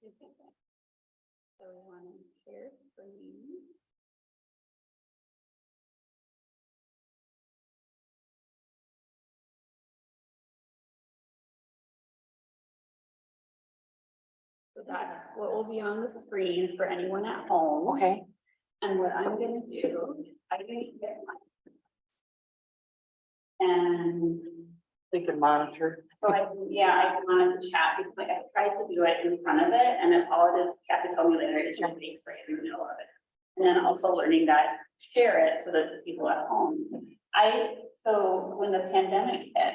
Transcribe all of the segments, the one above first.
So we want to share screen. So that's what will be on the screen for anyone at home. Okay. And what I'm gonna do, I'm gonna get my. And We can monitor. so I can monitor the chat because like I tried to do it in front of it and it's all it is, Kathy told me later, it's your face right in the middle of it. And then also learning that, share it so that the people at home. So when the pandemic hit,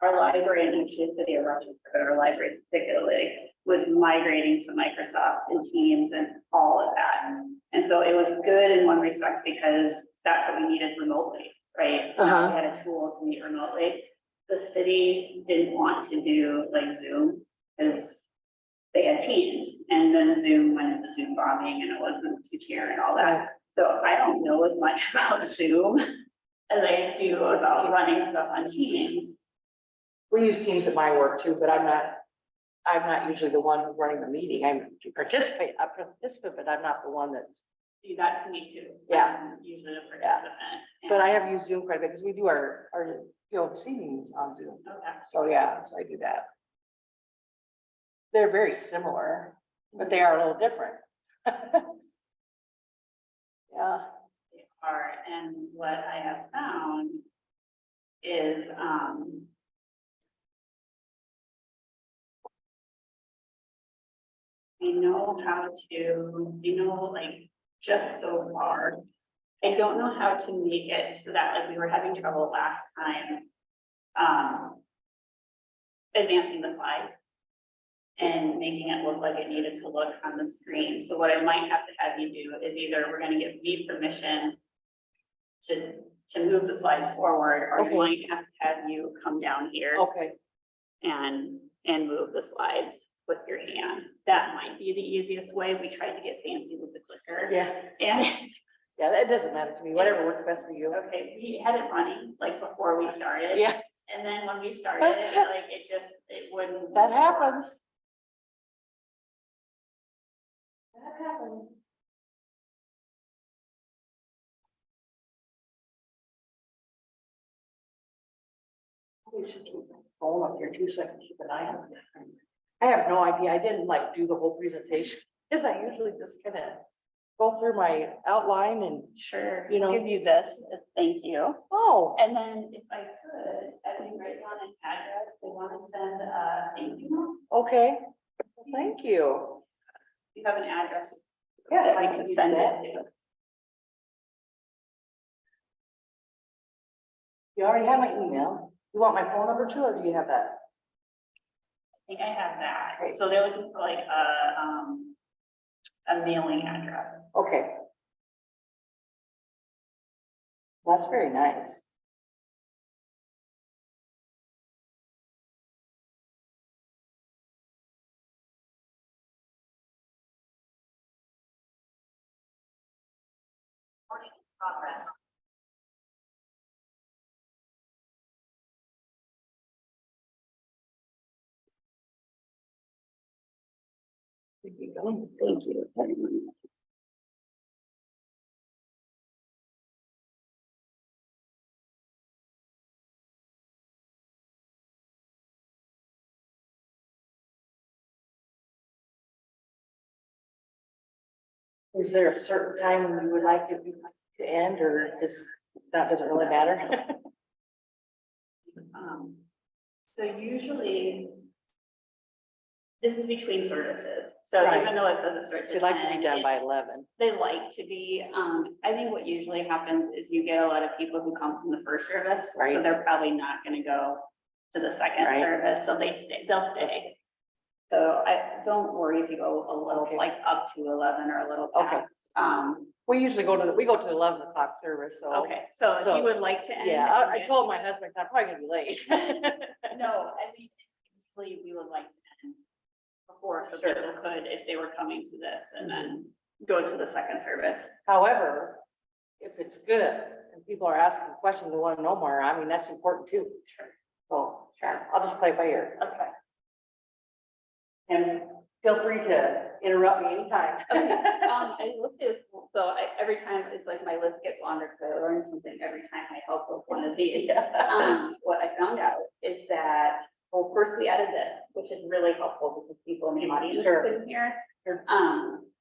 our library and actually the city of Rochester, but our library particularly, was migrating to Microsoft and Teams and all of that. And so it was good in one respect because that's what we needed remotely, right? Now we had a tool to meet remotely. The city didn't want to do like Zoom because they had Teams, and then Zoom went into Zoom bombing and it wasn't secure and all that. So I don't know as much about Zoom as I do about running stuff on Teams. We use Teams at my work too, but I'm not usually the one who's running the meeting. I'm a participant, but I'm not the one that's. See, that's me too. Yeah. I'm usually a participant. But I have used Zoom quite a bit because we do our POMC meetings on Zoom. Okay. So yeah, so I do that. They're very similar, but they are a little different. Yeah. They are, and what I have found is, we know how to, like, just so far. I don't know how to make it so that, like, we were having trouble last time, advancing the slides and making it look like it needed to look on the screen. So what I might have to have you do is either we're gonna give me permission to move the slides forward, or I might have to have you come down here Okay. and move the slides with your hand. That might be the easiest way. We tried to get fancy with the clicker. Yeah. And Yeah, that doesn't matter to me. Whatever works best for you. okay, we had it running like before we started. Yeah. And then when we started, like it wouldn't. That happens. That happens. We should keep my phone up here too, so I can keep an eye on it. I have no idea. I didn't like do the whole presentation, because I usually just kind of go through my outline and, Sure, you know. give you this as thank you. oh, And then if I could, I can write down an address. They want to send a thank you. okay. Well, thank you. You have an address. Yes, that I I can can do send that. it to. You already have my email. You want my phone number too, or do you have that? I think I have that. Great. So they're looking for like a mailing address. Okay. That's very nice. Recording in progress. Thank you. Thank you very much. Is there a certain time when you would like it to end, or just, that doesn't really matter? So usually this is between services. So Right. even though it says it starts So you'd at like to 10, be done by 11. they like to be, I think what usually happens is you get a lot of people who come from the first service. So Right. they're probably not gonna go to the second Right. service, so they'll stay. So I don't worry if you go a little, Okay. like up to 11 or a little Okay. past. We usually go to the 11 o'clock service, so. Okay, so if So, you would like to end. Yeah, I told my husband, I'm probably gonna be late. No, I mean, usually we would like to end before, so Sure. people could, if they were coming to this and then go to the second service. However, if it's good and people are asking questions and want to know more, I mean, that's important too. Sure. So, sure, I'll just play by ear. Okay. And Feel free to interrupt me anytime. Okay, I looked at, so every time it's like my list gets longer, because I learn something every time I help with one of these. What I found out is that, well, first we added this, which is really helpful because people in the audience Sure. couldn't hear. Sure.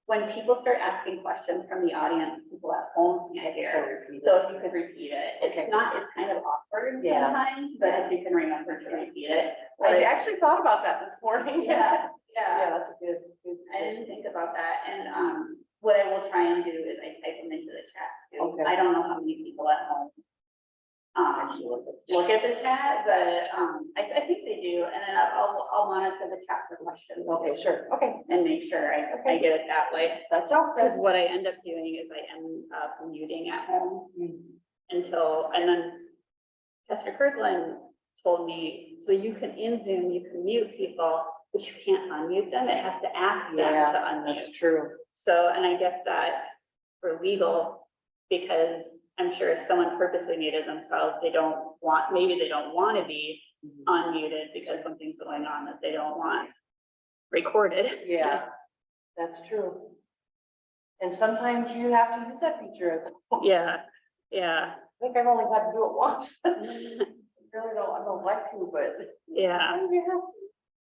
When people start asking questions from the audience, people at home can't hear. So So if you could repeat it, Okay. it's kind of awkward Yeah. sometimes, but if you can remember to repeat it. I actually thought about that this morning. Yeah, Yeah, yeah. that's a good. I didn't think about that, and, what I will try and do is I type them into the chat too. Okay. I don't know how many people at home. Look at the chat, but, I think they do, and then I'll monitor the chat for questions. Okay, sure, okay, And make sure I get it that way, that sounds because good. what I end up doing is I end up muting at home Mm. and then Pastor Kirkland told me, so you can, in Zoom, you can mute people, but you can't unmute them. It has to ask them to Yeah, unmute. that's true. So, and I guess that for legal, because I'm sure if someone purposely muted themselves, maybe they don't want to be unmuted because something's going on that they don't want recorded. Yeah, that's true. And sometimes you have to use that feature as. Yeah, yeah, I think I've only had to do it once. I don't like to, but. yeah.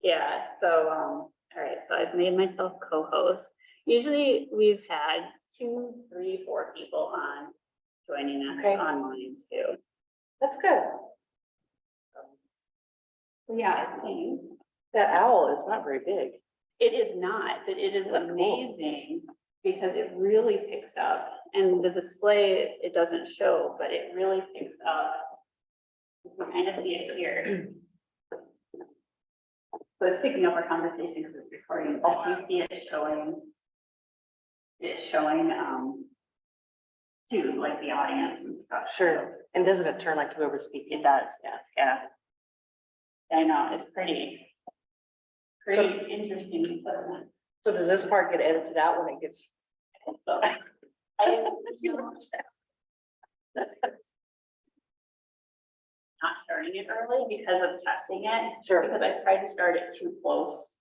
Yeah, so, all right, so I've made myself co-host. Usually we've had 2, 3, 4 people on joining us Okay. online too. That's good. So yeah, I think That owl is not very big. it is not, but it is That's cool. amazing because it really picks up, and the display, it doesn't show, but it really picks up. You can kind of see it here. So it's picking up our conversation because it's recording, but you see it showing. It's showing, to like the audience and stuff. Sure. And doesn't it turn like whoever's speaking? It does, yeah. I know, it's pretty interesting. So does this part get edited out when it gets? So not starting it early because of testing it. Sure. Because I tried to start it too close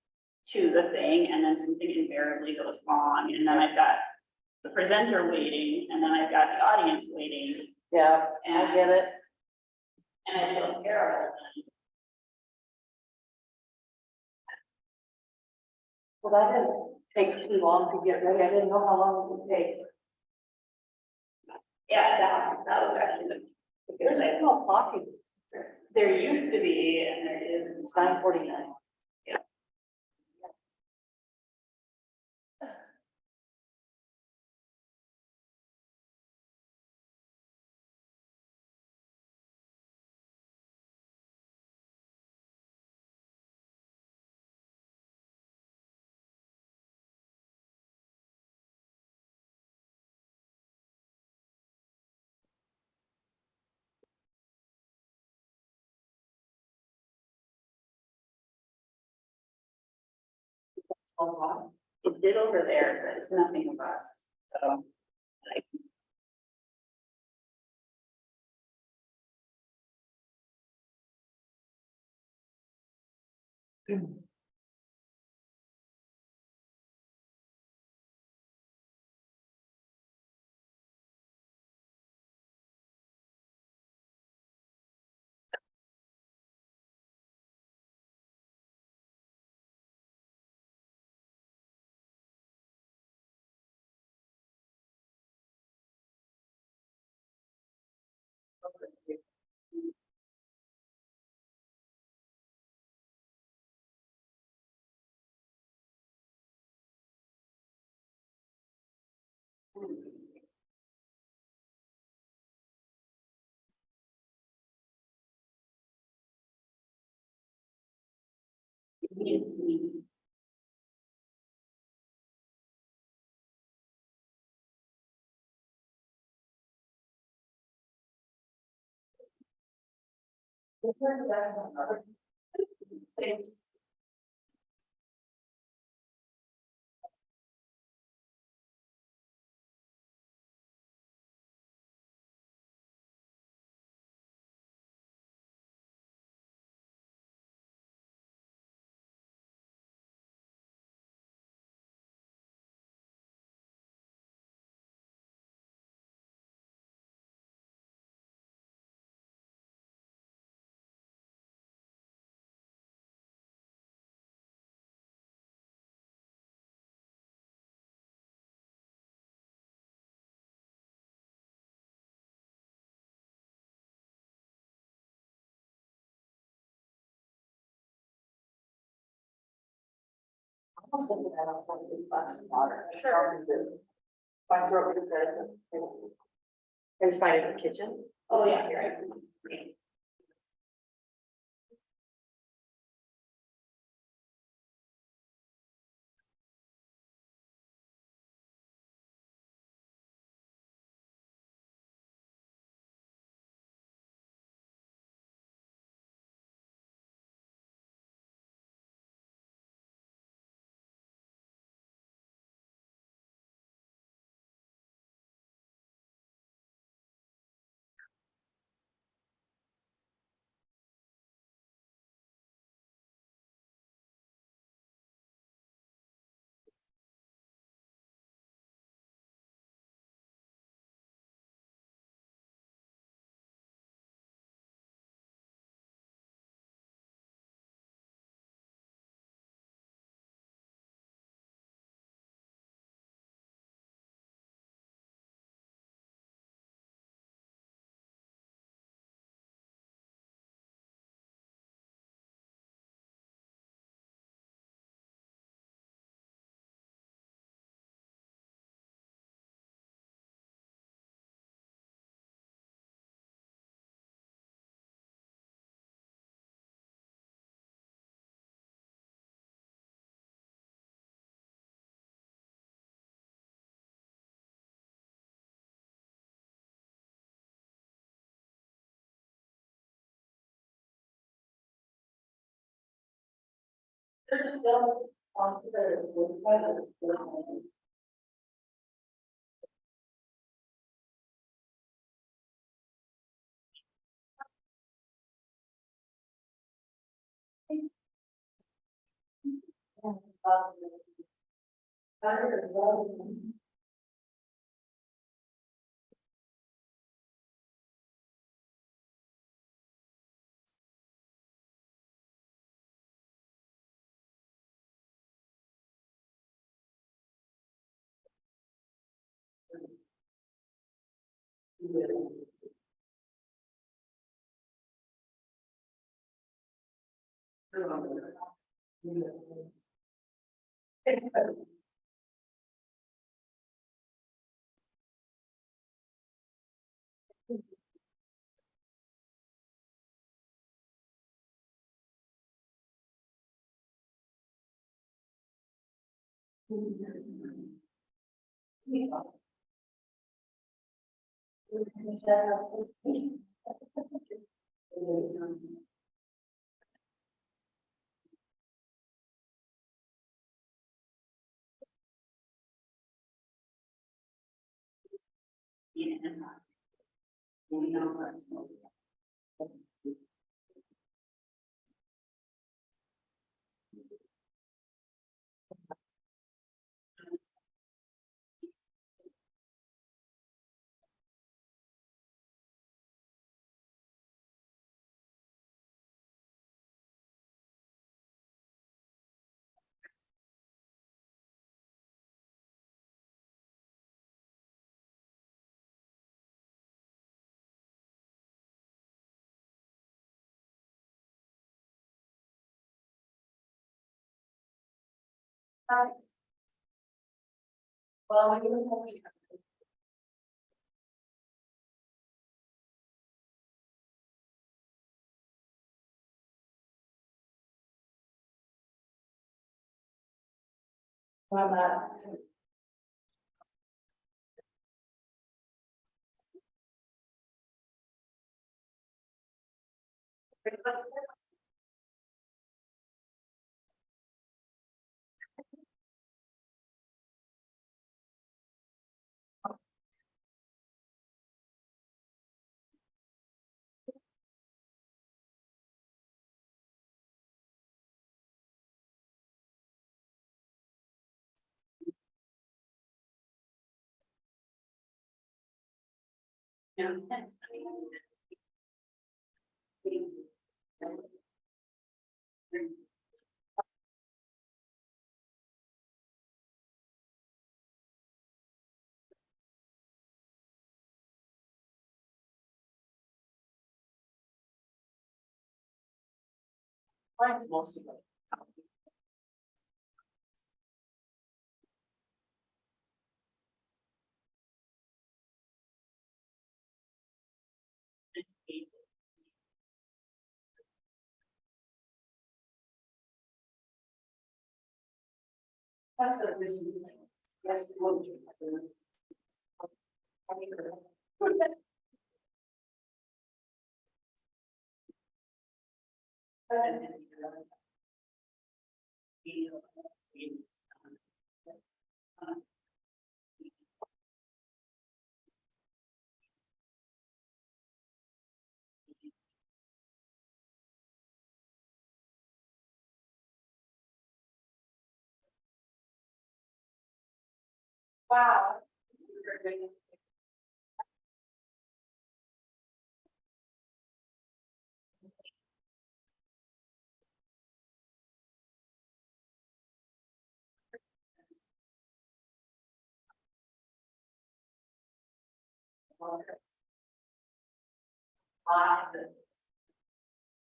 to the thing and then something invariably goes wrong. And then I've got the presenter waiting and then I've got the audience waiting Yeah, I get it. and I feel terrible. Well, that didn't take too long to get ready. I didn't know how long it would take. Yeah, that was actually There's the. no clocking. There used to be, and there is. It's 9:49. Yeah. It did over there, but it's nothing of us, so. I'll send you that. I'll put it in a glass of water. Sure. My throat is there. I just find it in the kitchen. Oh, yeah, you're right. There's still on the Well, when you on that. Yeah. Mine's mostly. That's the reason. Yes, we will do. Wow.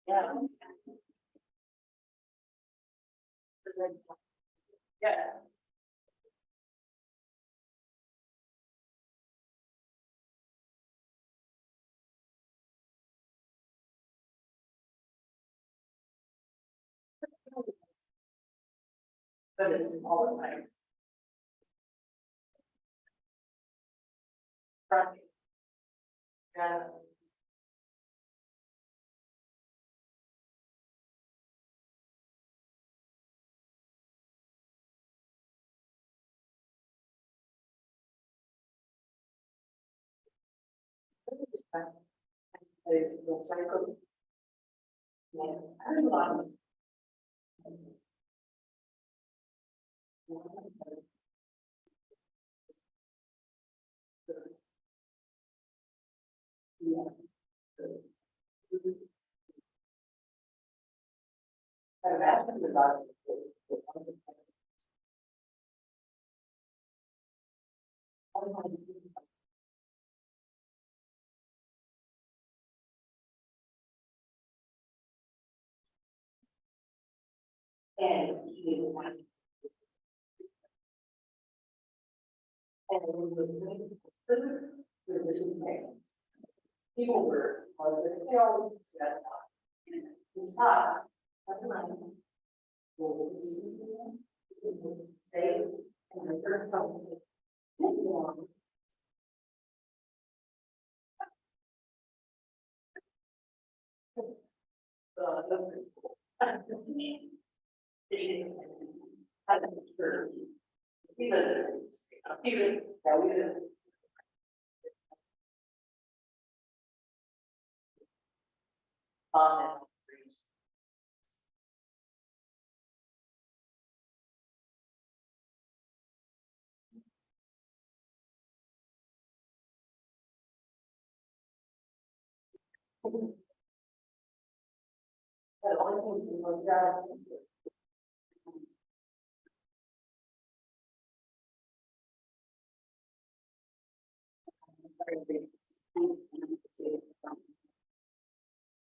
Yeah. Yeah. But it's all the time. Right. Yeah. People were, they always said, it's not. Stay and the third something.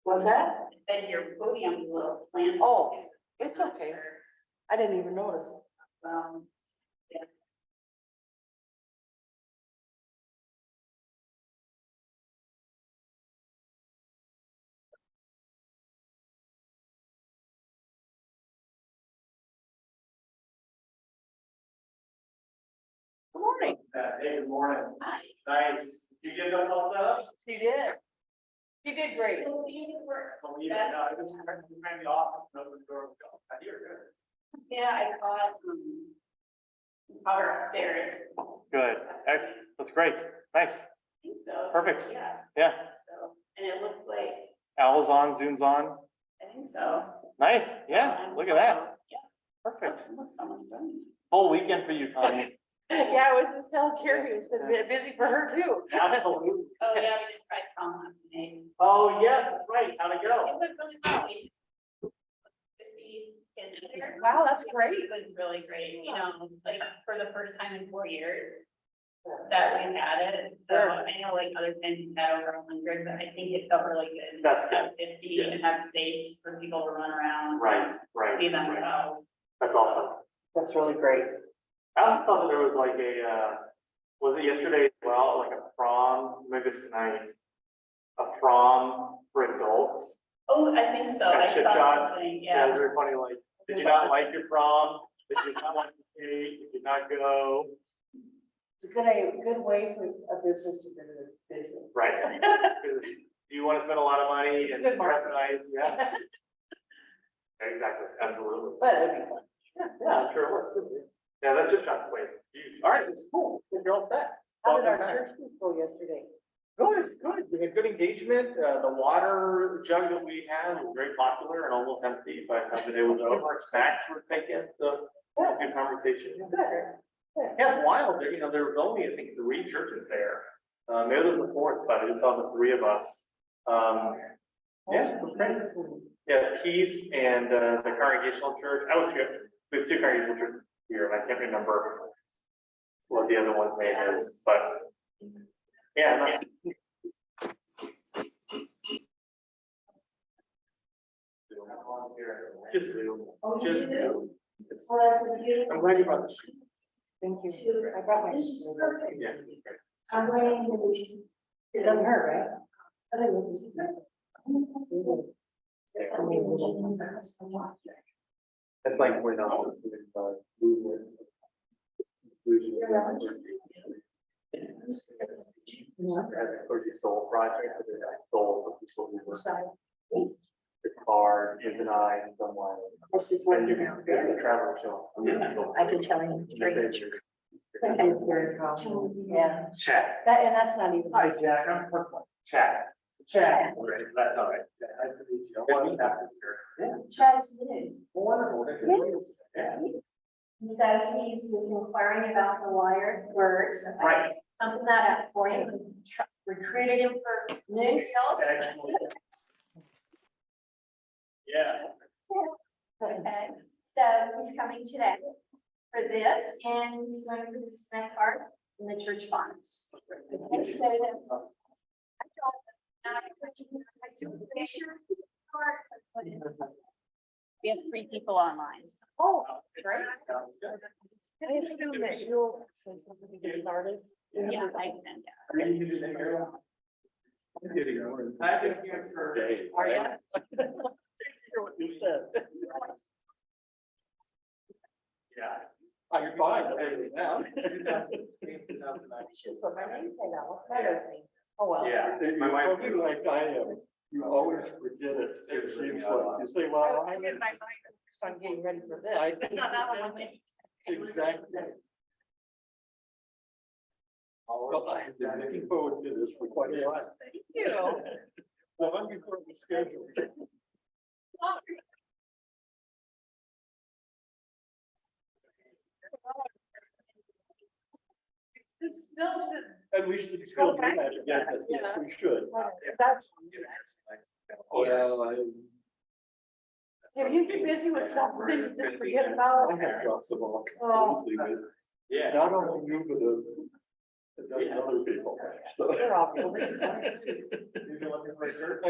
What's that? I said your podium is a little slanted. Oh, it's okay. I didn't even notice. Yeah. Good morning. Hey, good morning. Hi. Nice. You get those all set up? She did. She did great. Believe it, no, I just ran the office and opened the door. You're good. Yeah, I caught, power upstairs. Good. That's great. Nice. I think so. Perfect. Yeah, Yeah. so, and it looks like, Owl's on, Zoom's on. I think so. Nice. Yeah. Look at that. Yeah. Perfect. Looks almost done. Full weekend for you, Connie. Yeah, I was just telling Carrie, it's been a bit busy for her too. Absolutely. Oh, yeah, we did try prom last night. Oh, yes, that's right. How'd it It go? went really well. We had 50 kids there. Wow, that's great. It was really great, you know, like for the first time in 4 years that we've had it. So Sure. I know like other times we've had over 100, but I think it felt really good. That's to have 50 and have space for people to run around. Right, Be themselves. That's awesome. That's really great. I also thought that there was like was it yesterday as well, like a prom, maybe it's tonight? A prom for adults? Oh, I think so. I Chip saw shots. something, Yeah, it yeah. was very funny, like, did you not like your prom? Did you not like the did not go. It's a good way for a business to bring their business. Right. Do you want to spend a lot of money and Good dress marketing. nice? Yeah. Exactly, absolutely. But it'd be fun. Yeah, I'm sure it would. Yeah, that's just not the way. All right, it's cool. You're all set. How did our Welcome back. church group go yesterday? Good, good. We had good engagement. The water jug that we had was very popular and almost empty by the time the day was over. Snacks were taken, so good conversation. Good. Yeah, it's wild. There was only, I think, 3 churches there. Maybe there was a 4th, but I just saw the 3 of us. Yeah, it was great. Yeah, Peace and the Congregational Church. I was here. We have 2 congregational churches here, and I can't remember what the other one's name is, but yeah, nice. Just Zoom. Just Zoom. I'm glad you brought this. Thank you. I brought my. Yeah. I'm waiting to. It doesn't hurt, right? That's like when movement. Soul project, soul, it's hard, you and I, and someone. This is what And you can get the travel show. I can tell you. Yeah, Chat. and that's not even. Hi, Jack, I'm Chat. Chat. Right, that's all right. Yeah, nice to meet you. I want to have to hear. Chad's new. Wonderful. Yes. Yeah. And so he's inquiring about the wired words. Right. Pumping that up for him. Recruited him for New Hills. Excellent. Yeah. Okay, so he's coming today for this, and he's going for the cement part in the church farms. Okay, so that. We have 3 people online. Oh, great. Sounds good. I assume that you'll say something to get started. Yeah, I can, yeah. I can hear for. Are you? Hear what you said. Yeah. Oh, you're fine. Now. I should put my name tag on. What's better thing? Oh, well. Yeah, my wife. Like I am, you always forget it, it seems like, you say, well, I'm in my mind on getting ready for this. exactly. Well, I have been looking forward to this for quite a while. Thank you. Well, I'm before the schedule. And we should still do that, yes, yes, we should. That's, Well, if you get busy with something, you just forget about I it. have dropped the ball Oh. completely, Yeah. not only you, but a dozen other people. So- They're all good. I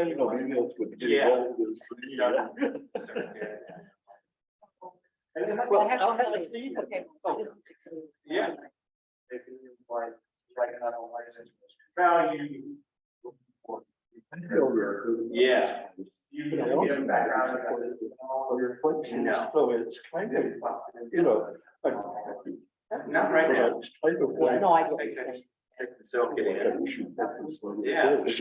don't know, maybe that's what getting Yeah. old is for me. Yeah. Well, I'll have a seat. Okay. Yeah. If you like, writing out a license. Value. Yeah. You know, get a background. Or your reflection, No. so it's kind of, you know. Not right now. It's type of way. No, I get it. So kidding. Yeah. Does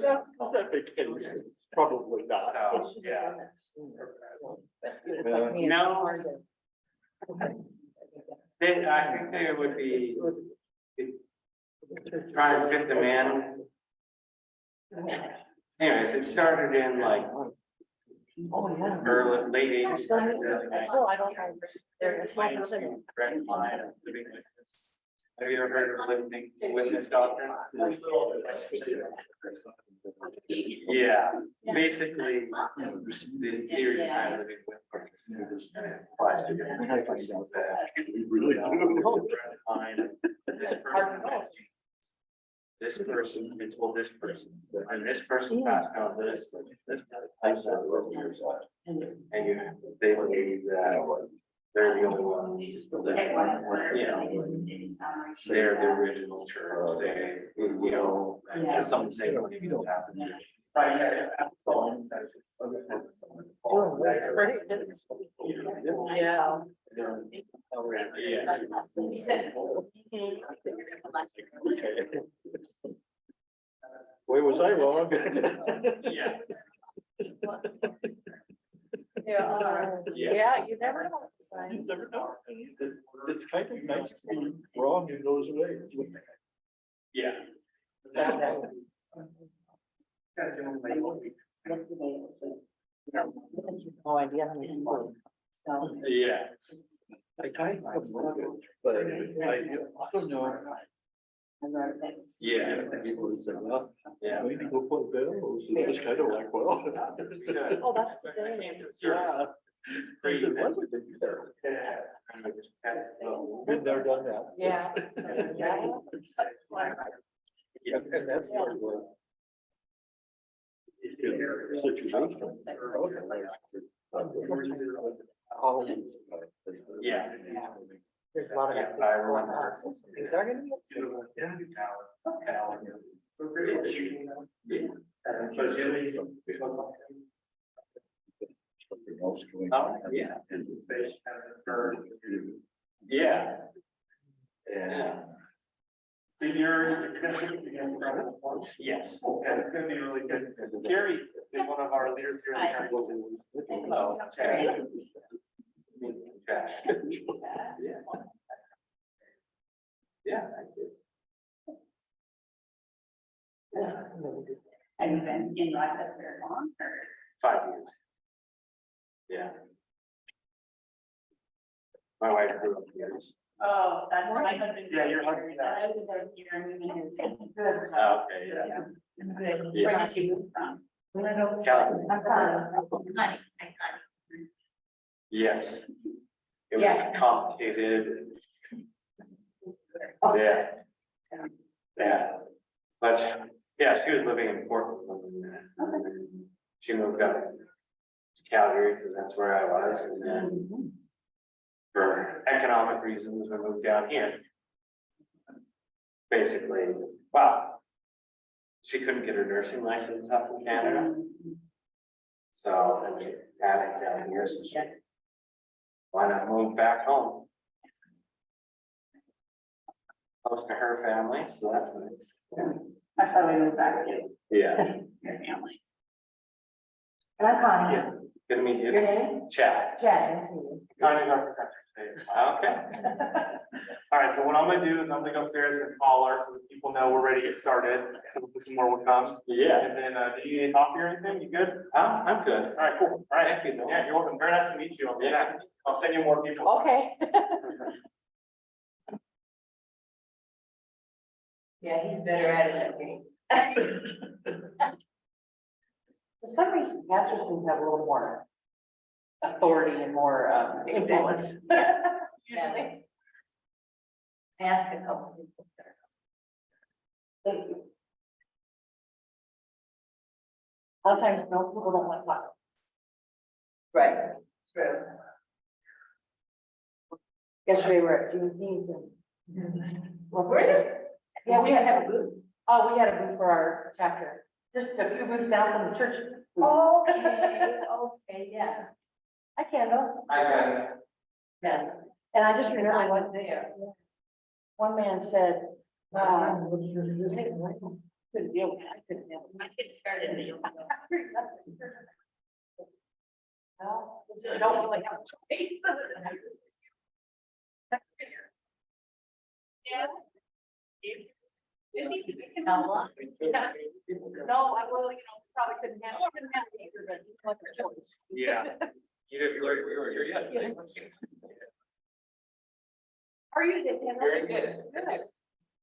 that make any sense? Probably not. Yeah. No. I think they would be trying to fit them in. Anyways, it started in like Oh, yeah. early, late eighties. Still, I don't know. There's no person. Have you ever heard of living witness doctrine? Yeah, basically, the theory behind living witness. applies to different things that We really do. find this person. This person been told this person, and this person passed on this. And they believe that they're the only ones that, you know, they're the original church, they, you know, just some say things happen. Yeah. Boy, was I wrong. Yeah. Yeah, you never know. You never know. It's kind of nice to be wrong in those ways. Yeah. No idea how many people. So. Yeah. I kind of love it, but I also know. Yeah. People that say, well, Yeah. maybe go put bills, it's just kind of like, well. Oh, that's the thing. Yeah. I said, why would they do that? Been there, done that. Yeah. And that's part of the situation. Yeah. There's a lot of. Yeah, I remember. They're gonna be- Something else going Oh, on. yeah. And Yeah. And You're gonna shoot against the front. Yes. Okay, it's gonna be really good. Gary is one of our leaders here. Hi. Oh, okay. Yeah. Yeah, I did. Have you been in Rochester long or? 5 years. Yeah. My wife grew up here. Oh, that's my husband. Yeah, your husband. I was over here and we've been here. Good. Oh, okay, yeah. Good. Yeah. Where did you move from? California. Honey. Yes. It was Yeah. complicated. Yeah. Yeah. But, yeah, she was living in Portland. And she moved up to Calgary because that's where I was. And then for economic reasons, we moved down here. Basically, wow. She couldn't get her nursing license up in Canada. So then she had it down here, so she, why not move back home? Close to her family, so that's nice. That's how we moved back to Yeah. your family. And I'm Connie. Yeah. Good to meet Your you. name? Chad. Chad. Connie's our presenter today. Okay. All right, so what I'm gonna do is I'm gonna go upstairs and call her so that people know we're ready to get started. Some more will come. Yeah. And then, do you need coffee or anything? You good? I'm good. All right, cool. All right. Thank you. Yeah, you're welcome. Very nice to meet you. I'll be Yeah. back. I'll send you more people. Okay. Yeah, he's better at it than me. For some reason, pastors seem to have a little more authority and more influence. Usually. Ask a couple people. Thank you. Sometimes no people don't want to talk. Right, true. Yesterday we're at Juneteenth and. Where is it? Yeah, we have a booth. Oh, we had a booth for our chapter, just a few booths down from the church. Okay, okay, yes. I can though. I got it. Yes. And I just remember I one, was there. one man said, couldn't deal with it. I couldn't deal with it. My kids started the. Well, I don't really have a choice. Yeah. No, I will, probably couldn't handle it either, but it's like a choice. Yeah. You're yes. How are you today, Tim? Very good. Good.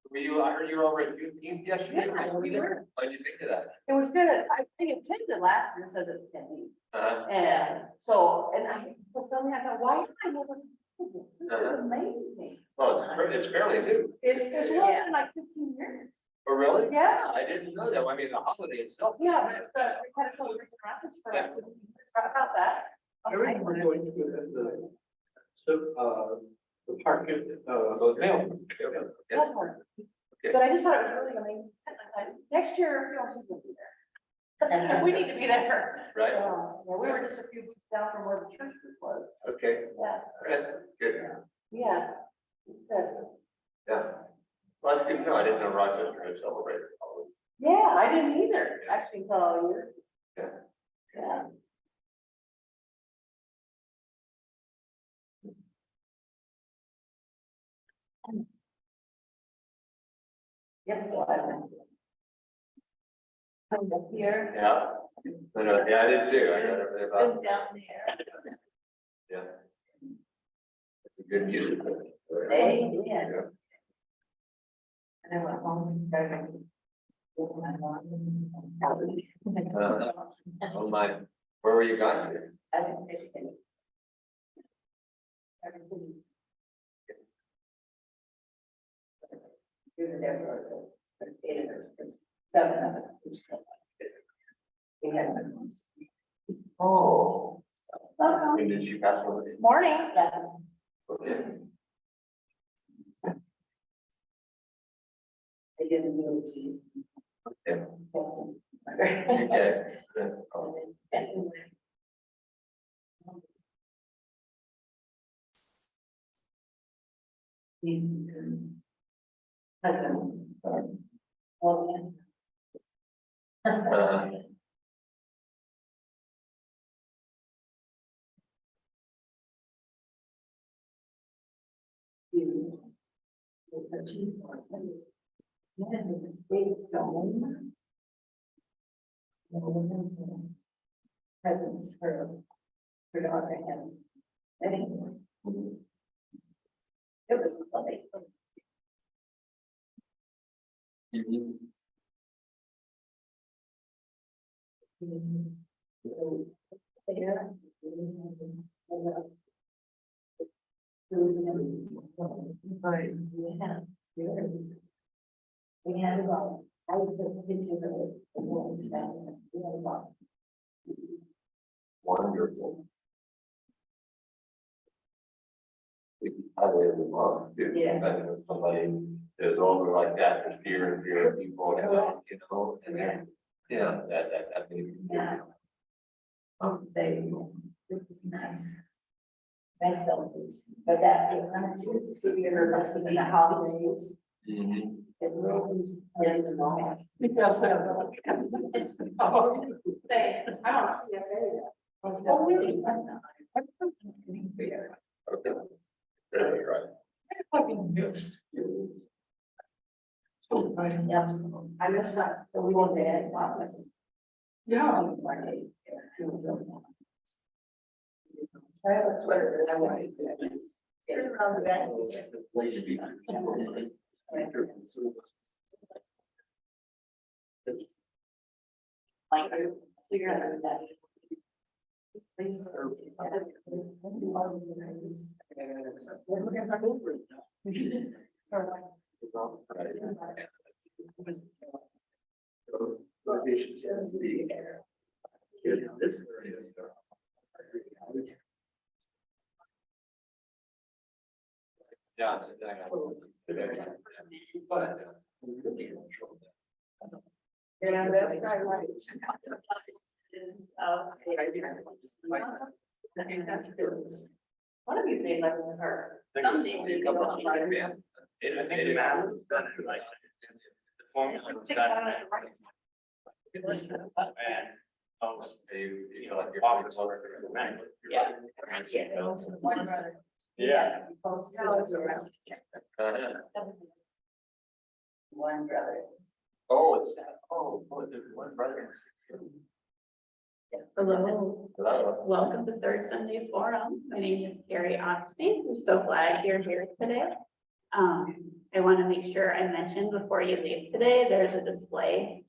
Were you, I heard you were over at Juneteenth yesterday. Yeah, we were. What'd you think of that? It was good. I think it attended last year, says it attended. And so, and I, for some reason, I thought, why did I never? This is amazing. Oh, it's fairly new. It's really like 15 years. Oh, really? Yeah. I didn't know that. I mean, the holiday itself. Yeah, but we had a celebration rapids for about that. I remember going to the park at, So, yeah. Yeah. That part. But I just thought it was really amazing. I thought, next year, POMC will be there. We need to be there. Right, Yeah, we were just a few weeks down from where the church was. okay, Yeah, good, good, yeah. It's good. yeah. Well, that's good to know, I didn't know Rochester had celebrated Halloween. Yeah, I didn't either, actually, until a year. Yeah. Yeah. Yep. So I went. I'm up here, Yeah, yeah, I did too, I got everything about, been down there. yeah. It's a good music. They did. And I went home and started. With my mom. Oh my, where were you going to? I was Michigan. We were there for 8 of us, 7 of us. We had minimums. Oh. Welcome. And did she pass away? Morning. Okay. I didn't know to. Okay. Okay. Okay. Husband. Woman. Presents for daughter and anyway. It was funny. We had about, I took pictures of it, and what was found, we had about. Wonderful. I really love, Yeah. somebody is over like that, there's fear and fear of people, and they're, yeah, that may be. Yeah. They, it was nice. Nice celebrations, but that is not too severe, must have been the holidays. Mhm. It really is long. Because, it's, oh, they, I don't see it there. Oh, really? Okay. Very right. Fucking missed. Yep, I missed that, so we won't get it. Yeah. I have a sweater that I want to get around the back. Like, figure out that. Yeah. Yeah, that's right. One of these days I will start. Someday we can go on. It matters, but like, the forms was done. And, you know, like your office worker. Yeah. One brother. Yeah. One brother. Oh, it's, there's one brother. Hello, Hello. welcome to Third Sunday Forum. My name is Carrie Ostby. I'm so glad you're here today. I want to make sure I mentioned before you leave today, there's a display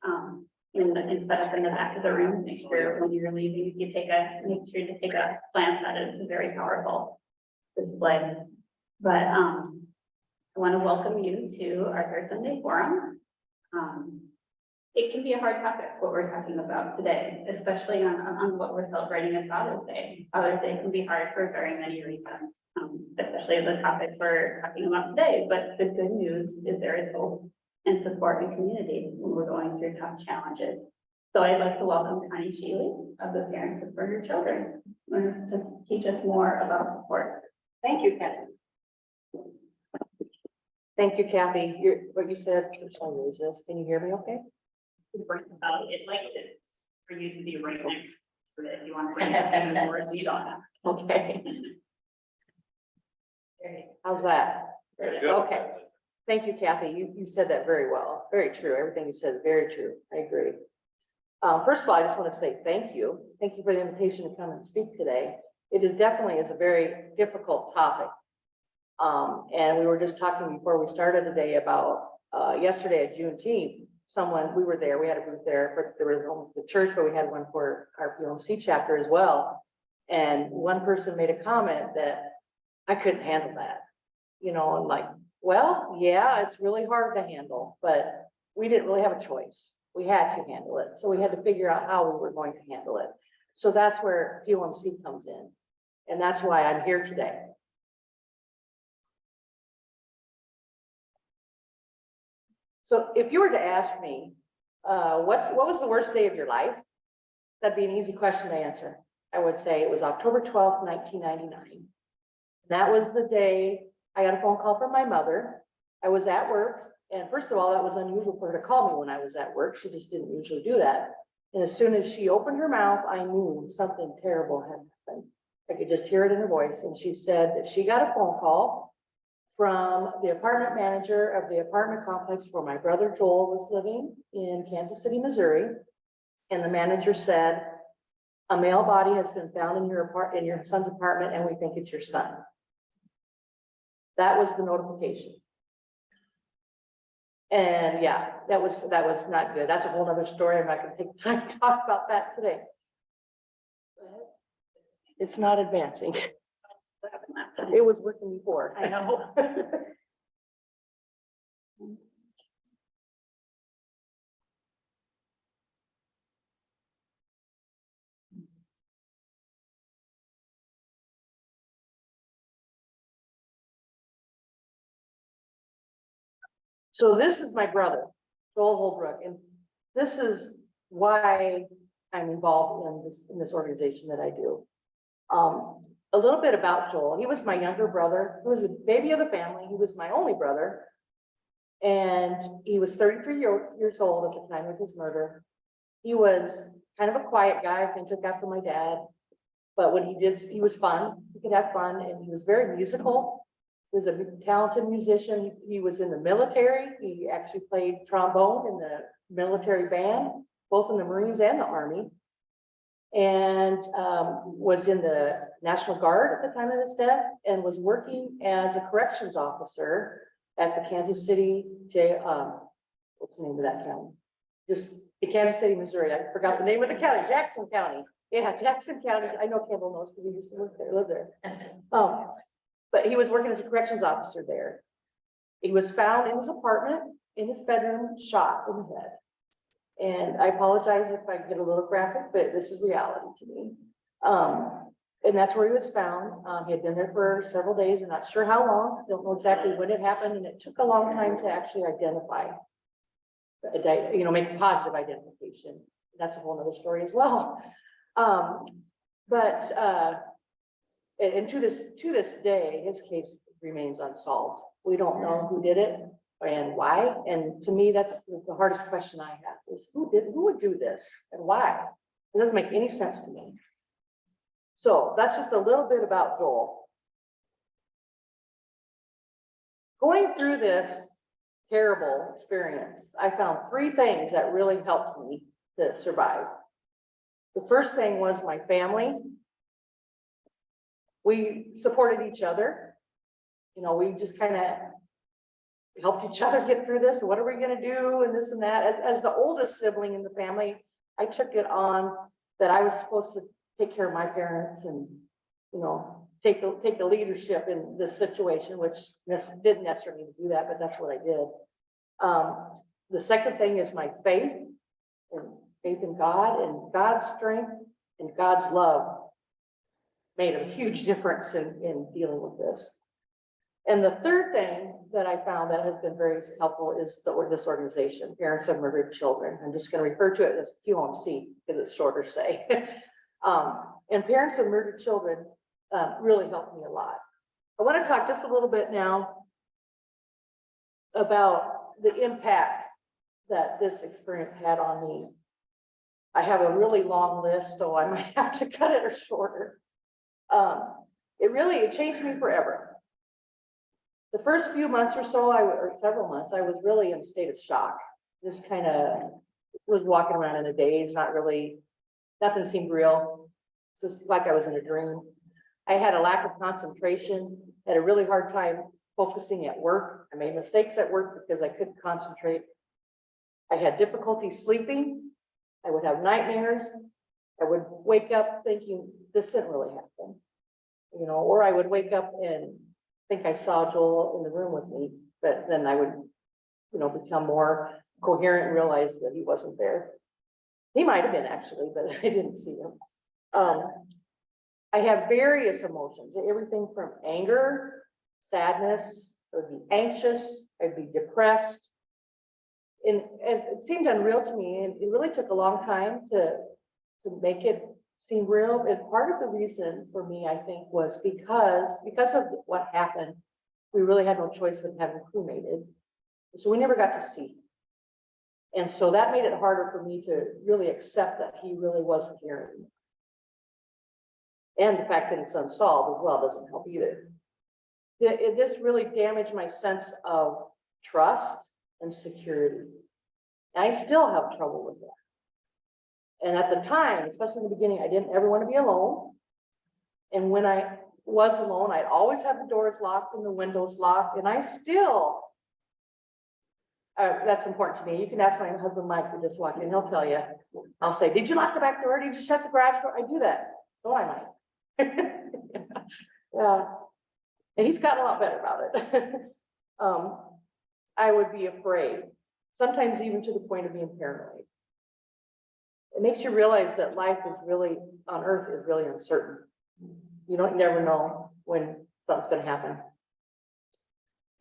set up in the back of the room. Make sure when you're leaving, make sure to take a glance at it. It's a very powerful display. But I want to welcome you to our Third Sunday Forum. It can be a hard topic, what we're talking about today, especially on what we're celebrating as Father's Day. Father's Day can be hard for very many reasons, especially the topic we're talking about today. But the good news is there is hope and support and community when we're going through tough challenges. So I'd like to welcome Connie Sheely of the Parents of Murdered Children to teach us more about support. Thank you, Kathy. Thank you, Kathy. What you said, shall I raise this? Can you hear me okay? It likes it for you to be right next to it if you want to bring it more, so you don't have. Okay. How's that? Good. Okay. Thank you, Kathy. You said that very well. Very true. Everything you said is very true. I agree. First of all, I just want to say thank you. Thank you for the invitation to come and speak today. It is definitely a very difficult topic. And we were just talking before we started today about, yesterday at Juneteenth, we were there, we had a booth there there was the church, but we had one for our POMC chapter as well. And one person made a comment that I couldn't handle that. You know, I'm like, well, yeah, it's really hard to handle, but we didn't really have a choice. We had to handle it. So we had to figure out how we were going to handle it. So that's where POMC comes in. And that's why I'm here today. So if you were to ask me, what was the worst day of your life? That'd be an easy question to answer. I would say it was October 12th, 1999. That was the day I got a phone call from my mother. I was at work. And first of all, that was unusual for her to call me when I was at work. She just didn't usually do that. And as soon as she opened her mouth, I knew something terrible had happened. I could just hear it in her voice. And she said that she got a phone call from the apartment manager of the apartment complex where my brother Joel was living in Kansas City, Missouri. And the manager said, a male body has been found in your son's apartment, and we think it's your son. That was the notification. And yeah, that was not good. That's a whole other story. I'm not going to take time to talk about that today. It's not advancing. It was working before. I know. So this is my brother, Joel Holbrook, and this is why I'm involved in this organization that I do. A little bit about Joel. He was my younger brother. He was the baby of the family. He was my only brother. And he was 33 years old at the time of his murder. He was kind of a quiet guy. I think took after my dad. But when he did, he was fun. He could have fun, and he was very musical. He was a talented musician. He was in the military. He actually played trombone in the military band, both in the Marines and the Army. And was in the National Guard at the time of his death, and was working as a corrections officer at the Kansas City jail. What's the name of that county? Just the Kansas City, Missouri. I forgot the name of the county. Jackson County. Yeah, Jackson County. I know Campbell knows because he used to live there. But he was working as a corrections officer there. He was found in his apartment, in his bedroom, shot in the head. And I apologize if I get a little graphic, but this is reality to me. And that's where he was found. He had been there for several days. We're not sure how long. Don't know exactly when it happened. And it took a long time to actually identify, make a positive identification. That's a whole other story as well. And to this day, his case remains unsolved. We don't know who did it and why. And to me, that's the hardest question I have is who would do this and why? It doesn't make any sense to me. So that's just a little bit about Joel. Going through this terrible experience, I found 3 things that really helped me to survive. The first thing was my family. We supported each other. We just kind of helped each other get through this. What are we going to do? And this and that. As the oldest sibling in the family, I took it on that I was supposed to take care of my parents and, take the leadership in this situation, which didn't necessarily need to do that, but that's what I did. The second thing is my faith in God, and God's strength and God's love made a huge difference in dealing with this. And the third thing that I found that has been very helpful is this organization, Parents of Murdered Children. I'm just going to refer to it as POMC because it's shorter say. And Parents of Murdered Children really helped me a lot. I want to talk just a little bit now about the impact that this experience had on me. I have a really long list, so I might have to cut it or shorter. It changed me forever. The first few months or so, or several months, I was really in a state of shock. Just kind of was walking around in a daze, nothing seemed real. Just like I was in a dream. I had a lack of concentration, had a really hard time focusing at work. I made mistakes at work because I couldn't concentrate. I had difficulty sleeping. I would have nightmares. I would wake up thinking this didn't really happen, or I would wake up and think I saw Joel in the room with me, but then I would, become more coherent and realize that he wasn't there. He might have been actually, but I didn't see him. I have various emotions, everything from anger, sadness, I would be anxious, I'd be depressed. And it seemed unreal to me, and it really took a long time to make it seem real. And part of the reason for me, I think, was because of what happened, we really had no choice but having cremated. So we never got to see. And so that made it harder for me to really accept that he really wasn't here anymore. And the fact that it's unsolved as well doesn't help either. This really damaged my sense of trust and security. I still have trouble with that. And at the time, especially in the beginning, I didn't ever want to be alone. And when I was alone, I'd always have the doors locked and the windows locked. And I still, that's important to me. You can ask my husband, Mike, who just walked in, he'll tell you. I'll say, did you lock the back door? Did you shut the garage door? I do that. Don't I, Mike? Yeah. And he's gotten a lot better about it. I would be afraid, sometimes even to the point of being paranoid. It makes you realize that life is really, on earth, is really uncertain. You never know when something's going to happen.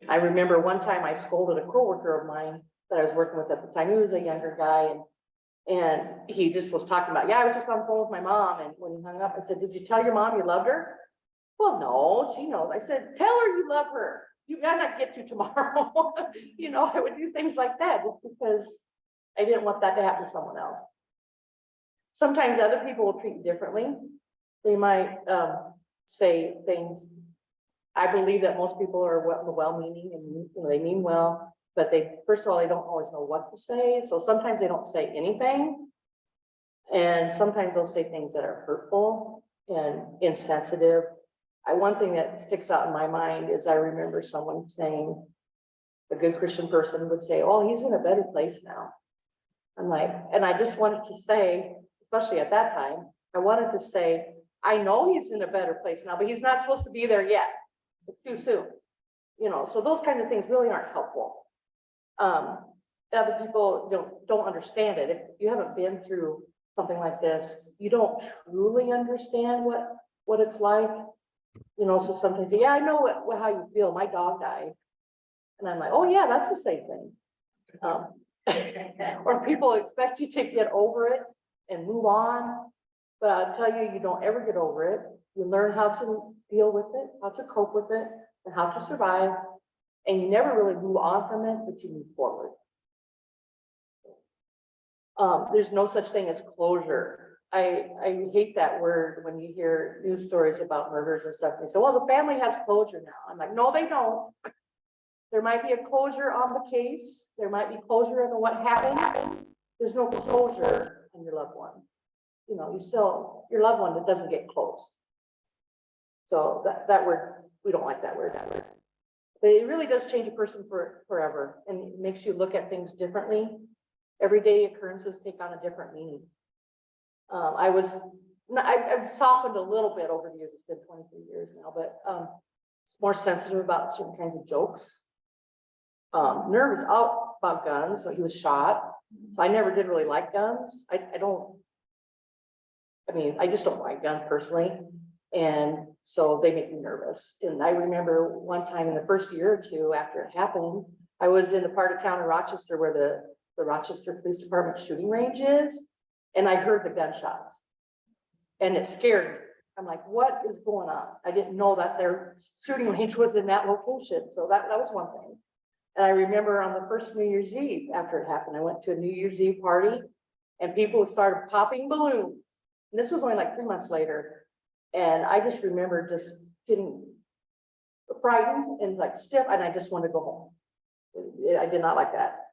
I remember one time I scolded a coworker of mine that I was working with at the time. He was a younger guy, and he just was talking about, yeah, I was just on the phone with my mom. And when he hung up, I said, did you tell your mom you loved her? Well, no, she knows. I said, tell her you love her. You gotta not get to tomorrow. I would do things like that just because I didn't want that to happen to someone else. Sometimes other people will treat you differently. They might say things. I believe that most people are well-meaning and they mean well, but first of all, they don't always know what to say. So sometimes they don't say anything. And sometimes they'll say things that are hurtful and insensitive. One thing that sticks out in my mind is I remember someone saying, a good Christian person would say, oh, he's in a better place now. I'm like, and I just wanted to say, especially at that time, I wanted to say, I know he's in a better place now, but he's not supposed to be there yet. It's too soon. So those kind of things really aren't helpful. Other people don't understand it. If you haven't been through something like this, you don't truly understand what it's like. So sometimes, yeah, I know how you feel. My dog died. And I'm like, oh yeah, that's the same thing. Or people expect you to get over it and move on. But I'll tell you, you don't ever get over it. You learn how to deal with it, how to cope with it, and how to survive. And you never really move on from it, but you move forward. There's no such thing as closure. I hate that word when you hear news stories about murders and stuff. They say, well, the family has closure now. I'm like, no, they don't. There might be a closure on the case. There might be closure on what happened. There's no closure on your loved one. Your loved one that doesn't get close. So that word, we don't like that word. But it really does change a person forever, and it makes you look at things differently. Everyday occurrences take on a different meaning. I've softened a little bit over the years. It's been 23 years now, but it's more sensitive about certain kinds of jokes. Nervous out about guns. So he was shot. So I never did really like guns. I just don't like guns personally. And so they make me nervous. And I remember one time in the first year or two after it happened, I was in the part of town in Rochester where the Rochester Police Department shooting range is, and I heard the gunshots. And it scared me. I'm like, what is going on? I didn't know that their shooting range was in that location. So that was one thing. And I remember on the first New Year's Eve after it happened, I went to a New Year's Eve party and people started popping balloons. And this was only like 3 months later. And I just remember just getting frightened and like stiff, and I just wanted to go home. I did not like that.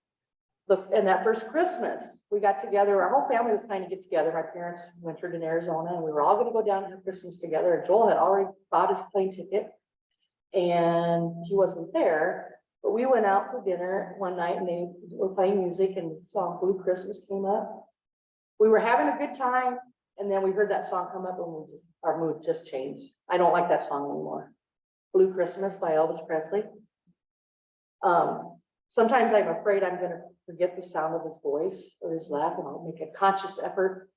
And that first Christmas, we got together, our whole family was kind of get together. My parents wintered in Arizona and we were all gonna go down and have Christmas together. And Joel had already bought his plane ticket and he wasn't there. But we went out for dinner one night and they were playing music and the song Blue Christmas came up. We were having a good time and then we heard that song come up and our mood just changed. I don't like that song anymore. Blue Christmas by Elvis Presley. Sometimes I'm afraid I'm gonna forget the sound of his voice or his laugh, and I'll make a conscious effort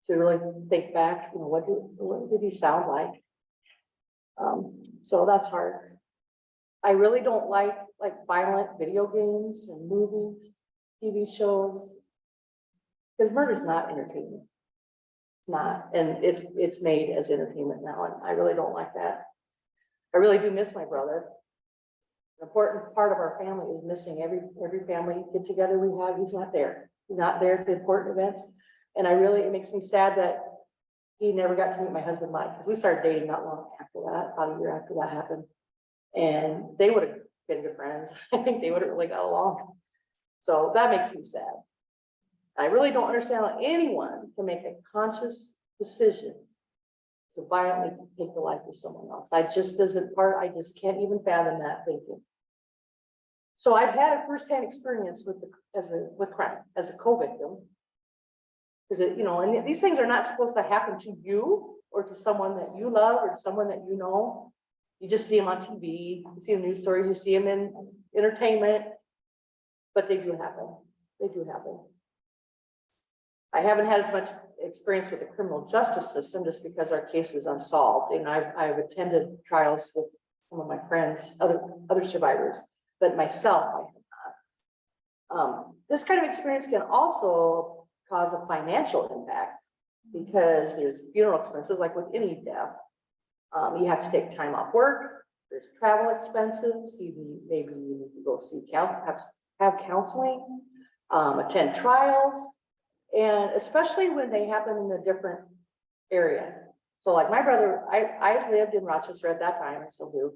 to really think back, what did he sound like? So that's hard. I really don't like violent video games and movies, TV shows, because murder's not entertainment. It's not, and it's made as entertainment now, and I really don't like that. I really do miss my brother. An important part of our family is missing. Every family get together we have, he's not there. He's not there at the important events. And it makes me sad that he never got to meet my husband, Mike, because we started dating not long after that, about a year after that happened. And they would have been good friends. I think they would have really got along. So that makes me sad. I really don't understand how anyone can make a conscious decision to violently take the life of someone else. I just can't even fathom that thinking. So I've had a firsthand experience with crime as a co-victim. Is it, and these things are not supposed to happen to you or to someone that you love or someone that you know. You just see them on TV, you see the news stories, you see them in entertainment, but they do happen. They do happen. I haven't had as much experience with the criminal justice system just because our case is unsolved. And I've attended trials with some of my friends, other survivors, but myself, I have not. This kind of experience can also cause a financial impact because there's funeral expenses, like with any death. You have to take time off work. There's travel expenses. Maybe you need to go see have counseling, attend trials. And especially when they happen in a different area. So like my brother, I lived in Rochester at that time, I still do.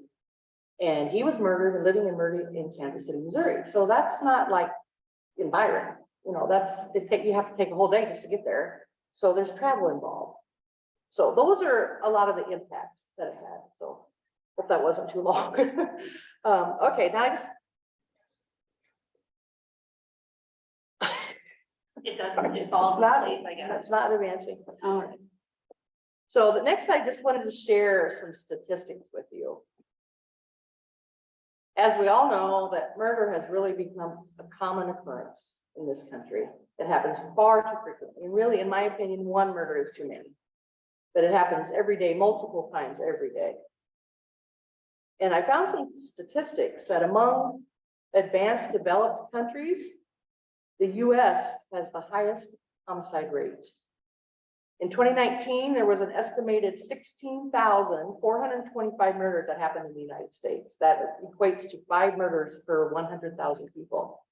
And he was murdered and living and murdered in Kansas City, Missouri. So that's not like in Byron, you have to take a whole day just to get there. So there's travel involved. So those are a lot of the impacts that it had. So hope that wasn't too long. Okay, now It doesn't, it falls It's not- asleep, I guess. That's not advancing. All right. So the next, I just wanted to share some statistics with you. As we all know, that murder has really become a common occurrence in this country. It happens far too frequently. And really, in my opinion, one murder is too many. But it happens every day, multiple times every day. And I found some statistics that among advanced developed countries, the US has the highest homicide rate. In 2019, there was an estimated 16,425 murders that happened in the United States. That equates to 5 murders per 100,000 people.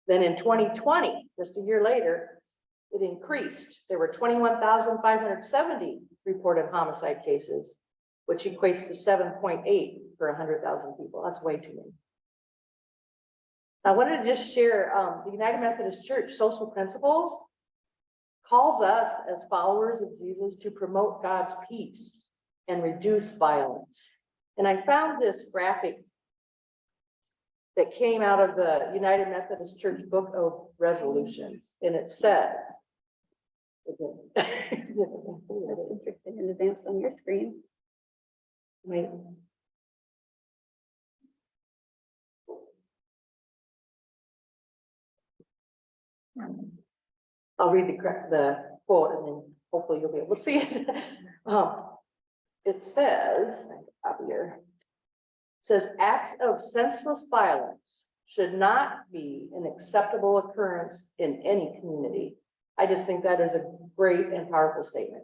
Then in 2020, just a year later, it increased. There were 21,570 reported homicide cases, which equates to 7.8 per 100,000 people. That's way too many. I wanted to just share, the United Methodist Church Social Principles calls us as followers of Jesus to promote God's peace and reduce violence. And I found this graphic that came out of the United Methodist Church Book of Resolutions, and it says, That's interesting and advanced on your screen. wait. I'll read the quote and then hopefully you'll be able to see it. It says, up here, it says acts of senseless violence should not be an acceptable occurrence in any community. I just think that is a great and powerful statement.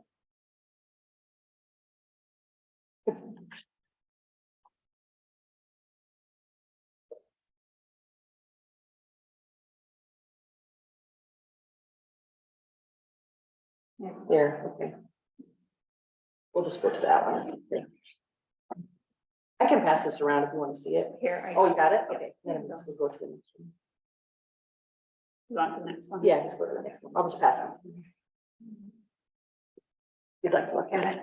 There, okay. We'll just go to that one. Okay. I can pass this around if you want to see it. Here. Oh, you got it? Okay, then we'll go to the next one. You want the next one? Yeah, just go to the next one. I'll just pass it. You'd like to look at it?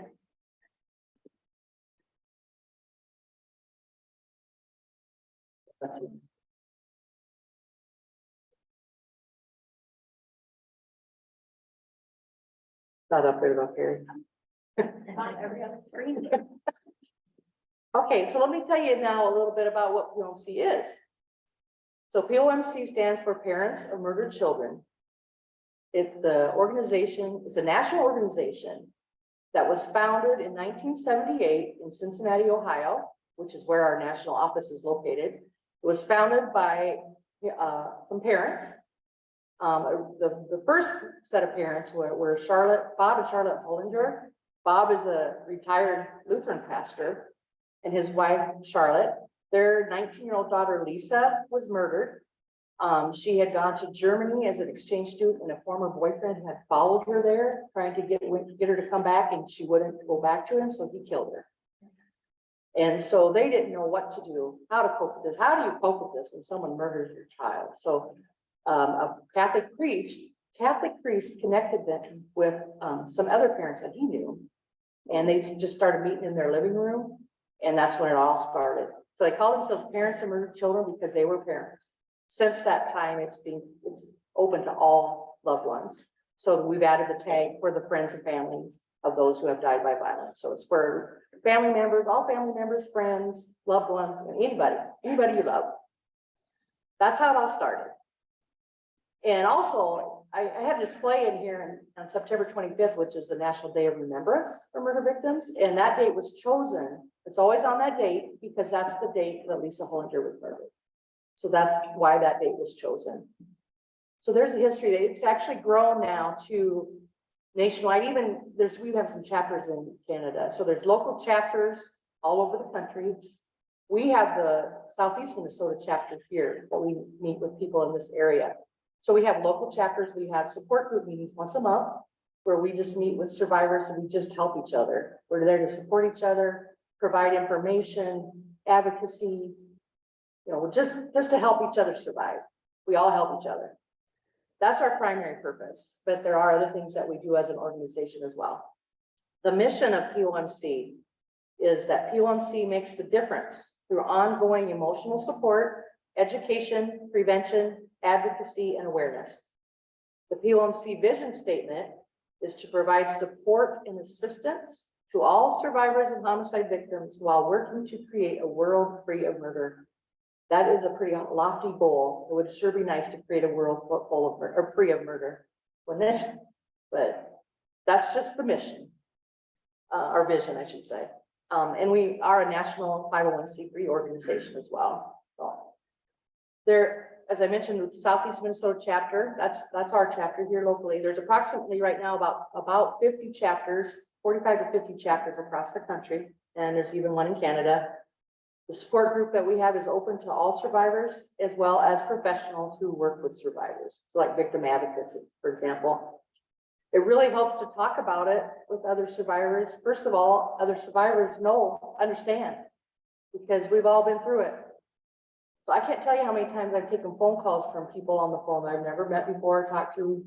Let's see. Not up there about here. It's on every other screen. Okay, so let me tell you now a little bit about what POMC is. So POMC stands for Parents of Murdered Children. It's the organization, it's a national organization that was founded in 1978 in Cincinnati, Ohio, which is where our national office is located. It was founded by some parents. The first set of parents were Bob and Charlotte Hollinger. Bob is a retired Lutheran pastor, and his wife, Charlotte. Their 19-year-old daughter, Lisa, was murdered. She had gone to Germany as an exchange student, and a former boyfriend had followed her there, trying to get her to come back, and she wouldn't go back to him, so he killed her. And so they didn't know what to do, how to cope with this. How do you cope with this when someone murders your child? So a Catholic priest connected them with some other parents that he knew, and they just started meeting in their living room, and that's when it all started. So they call themselves Parents of Murdered Children because they were parents. Since that time, it's open to all loved ones. So we've added the tag for the friends and families of those who have died by violence. So it's for family members, all family members, friends, loved ones, and anybody you love. That's how it all started. And also, I had a display in here on September 25th, which is the National Day of Remembrance for Murder Victims. And that date was chosen. It's always on that date because that's the date that Lisa Hollinger was murdered. So that's why that date was chosen. So there's a history. It's actually grown now to nationwide. Even we have some chapters in Canada. So there's local chapters all over the country. We have the Southeast Minnesota chapter here that we meet with people in this area. So we have local chapters. We have support group meetings once a month where we just meet with survivors and we just help each other. We're there to support each other, provide information, advocacy, just to help each other survive. We all help each other. That's our primary purpose, but there are other things that we do as an organization as well. The mission of POMC is that POMC makes the difference through ongoing emotional support, education, prevention, advocacy, and awareness. The POMC vision statement is to provide support and assistance to all survivors and homicide victims while working to create a world free of murder. That is a pretty lofty goal. It would sure be nice to create a world full of murder, or free of murder, wouldn't it? But that's just the mission, our vision, I should say. And we are a national 501c3 organization as well. So there, as I mentioned, with Southeast Minnesota chapter, that's our chapter here locally. There's approximately right now about 50 chapters, 45 to 50 chapters across the country, and there's even one in Canada. The support group that we have is open to all survivors as well as professionals who work with survivors. So like victim advocates, for example. It really helps to talk about it with other survivors. First of all, other survivors understand, because we've all been through it. So I can't tell you how many times I've taken phone calls from people on the phone that I've never met before, talked to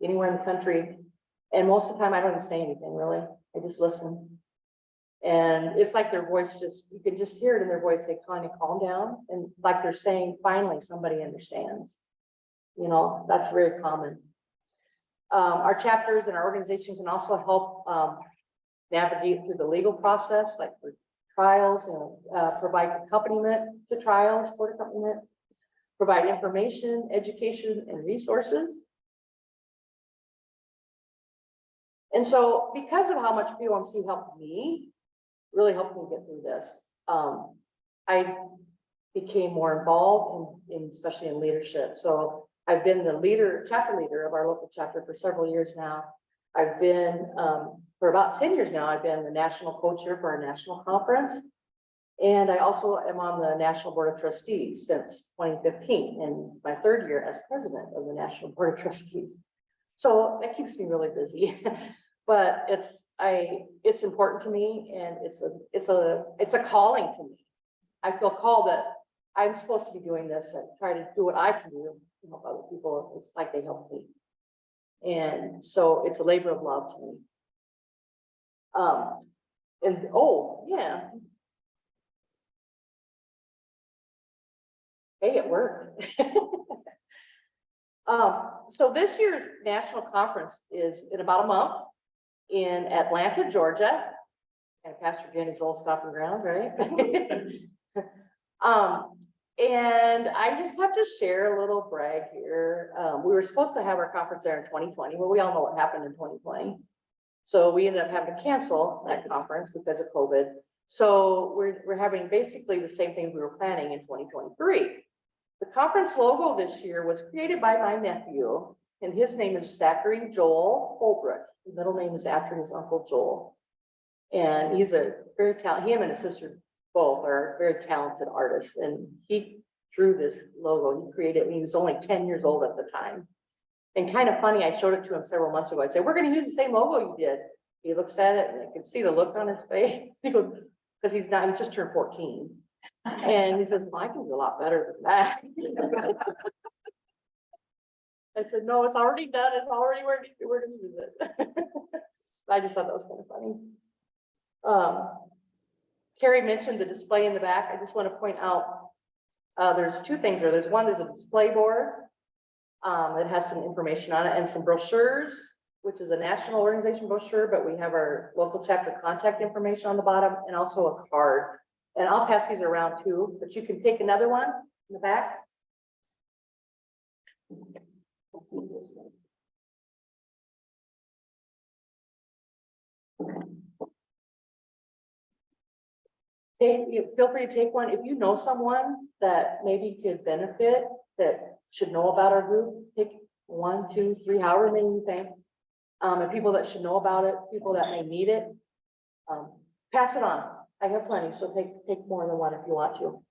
anywhere in the country. And most of the time I don't even say anything really. I just listen. And it's like their voice you can just hear it in their voice. They kind of calm down, and like they're saying, finally, somebody understands. That's very common. Our chapters and our organization can also help navigate through the legal process, like for trials, provide accompaniment to trials, support accompaniment, provide information, education, and resources. And so because of how much POMC helped me, really helped me get through this, I became more involved especially in leadership. So I've been the chapter leader of our local chapter for several years now. I've been, for about 10 years now, I've been the national co-chair for our national conference. And I also am on the National Board of Trustees since 2015, and my 3rd year as president of the National Board of Trustees. So that keeps me really busy, but it's important to me, and it's a calling to me. I feel called that I'm supposed to be doing this and try to do what I can do to help other people. It's like they help me. And so it's a labor of love to me. And oh, yeah. Hey, it worked. So this year's national conference is in about a month in Atlanta, Georgia. And Pastor Jenny's old stomping grounds, right? And I just have to share a little brag here. We were supposed to have our conference there in 2020. Well, we all know what happened in 2020. So we ended up having to cancel that conference because of COVID. So we're having basically the same thing we were planning in 2023. The conference logo this year was created by my nephew, and his name is Zachary Joel Holbrook. His middle name is after his uncle Joel. And he's a very talented, him and his sister both are very talented artists. And he drew this logo, he created it when he was only 10 years old at the time. And kind of funny, I showed it to him several months ago. I said, we're going to use the same logo you did. He looks at it and I can see the look on his face. He goes, because he just turned 14. And he says, well, I can do a lot better than that. I said, no, it's already done. It's already where to use it. I just thought that was kind of funny. Carrie mentioned the display in the back. I just want to point out, there's 2 things there. There's a display board that has some information on it and some brochures, which is a national organization brochure, but we have our local chapter contact information on the bottom and also a card. And I'll pass these around too, but you can take another one in the back. Feel free to take one. If you know someone that maybe could benefit, that should know about our group, take 1, 2, 3, however many you think. And people that should know about it, people that may need it, pass it on. I have plenty, so take more than one if you want to.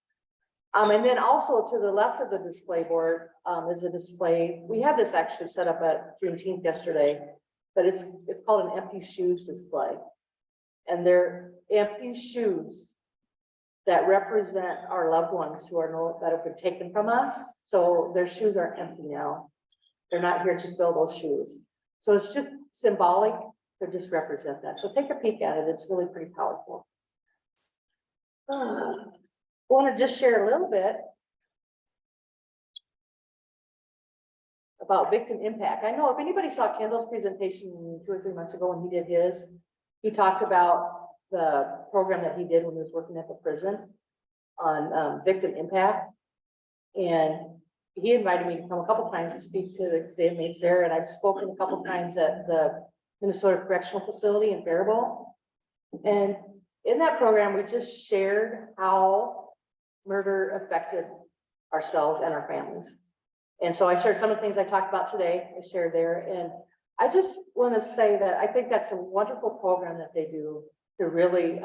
And then also to the left of the display board is a display. We had this actually set up at Juneteenth yesterday, but it's called an empty shoes display. And they're empty shoes that represent our loved ones that have been taken from us. So their shoes are empty now. They're not here to fill those shoes. So it's just symbolic to just represent that. So take a peek at it. It's really pretty powerful. I want to just share a little bit about victim impact. I know if anybody saw Kendall's presentation 2 or 3 months ago when he did his, he talked about the program that he did when he was working at the prison on victim impact. And he invited me to come a couple times to speak to the inmates there. And I've spoken a couple times at the Minnesota Correctional Facility in Faribault. And in that program, we just shared how murder affected ourselves and our families. And so I shared some of the things I talked about today, I shared there. And I just want to say that I think that's a wonderful program that they do to really,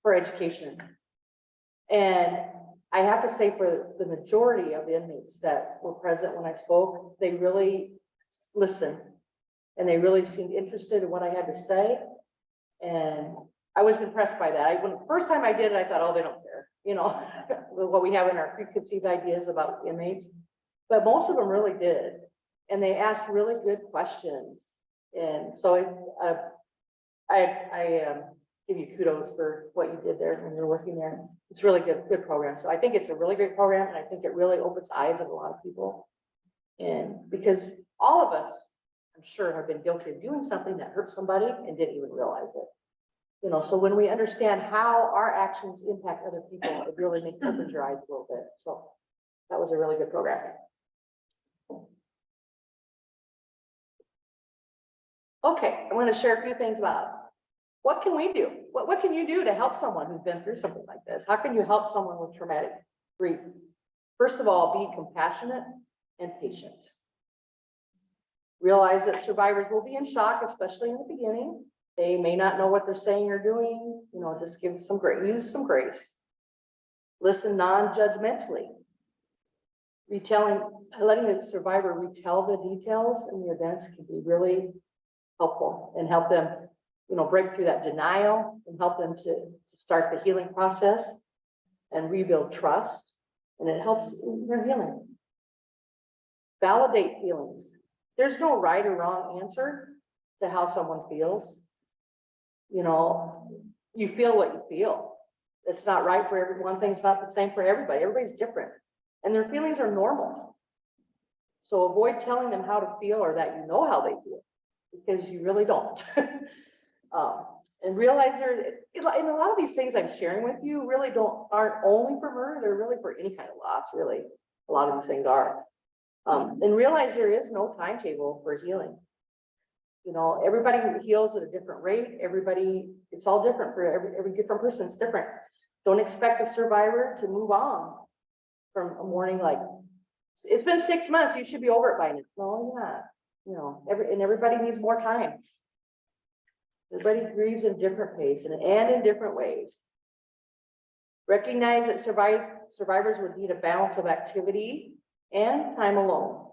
for education. And I have to say for the majority of the inmates that were present when I spoke, they really listened and they really seemed interested in what I had to say. And I was impressed by that. When the first time I did it, I thought, oh, they don't care, you know, what we have in our preconceived ideas about inmates. But most of them really did. And they asked really good questions. And so I give you kudos for what you did there when you're working there. It's really good program. So I think it's a really great program. And I think it really opens eyes of a lot of people. And because all of us, I'm sure, have been guilty of doing something that hurt somebody and didn't even realize it. You know, so when we understand how our actions impact other people, it really opens your eyes a little bit. So that was a really good program. Okay, I'm gonna share a few things about what can we do? What can you do to help someone who's been through something like this? How can you help someone with traumatic grief? First of all, be compassionate and patient. Realize that survivors will be in shock, especially in the beginning. They may not know what they're saying or doing, you know, just give some grace, use some grace. Listen non-judgmentally. Letting the survivor retell the details and the events can be really helpful and help them, you know, break through that denial and help them to start the healing process and rebuild trust. And it helps in their healing. Validate feelings. There's no right or wrong answer to how someone feels. You know, you feel what you feel. It's not right for everyone. One thing's not the same for everybody. Everybody's different. And their feelings are normal. So avoid telling them how to feel or that you know how they feel, because you really don't. And realize in a lot of these things I'm sharing with you really aren't only for murder, they're really for any kind of loss, really. A lot of these things are. And realize there is no timetable for healing. You know, everybody heals at a different rate. It's all different for every different person. It's different. Don't expect the survivor to move on from a morning like, it's been 6 months, you should be over it by now. No, you're not. You know, everybody needs more time. Everybody grieves in different pace and in different ways. Recognize that survivors would need a balance of activity and time alone.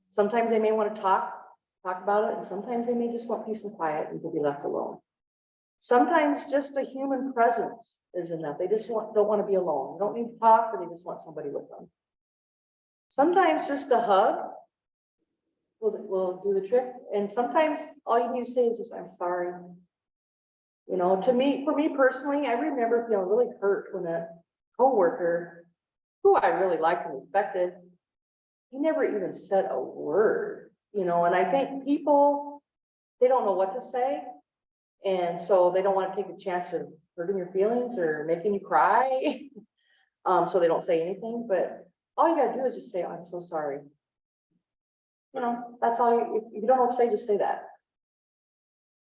Sometimes they may want to talk about it, and sometimes they may just want peace and quiet and to be left alone. Sometimes just a human presence is enough. They just don't want to be alone. They don't need to talk, but they just want somebody with them. Sometimes just a hug will do the trick. And sometimes all you need to say is just, I'm sorry. You know, for me personally, I remember feeling really hurt when a coworker who I really liked and respected, he never even said a word, you know, and I think people, they don't know what to say. And so they don't want to take a chance of hurting your feelings or making you cry. So they don't say anything, but all you gotta do is just say, I'm so sorry. You know, that's all if you don't know what to say, just say that.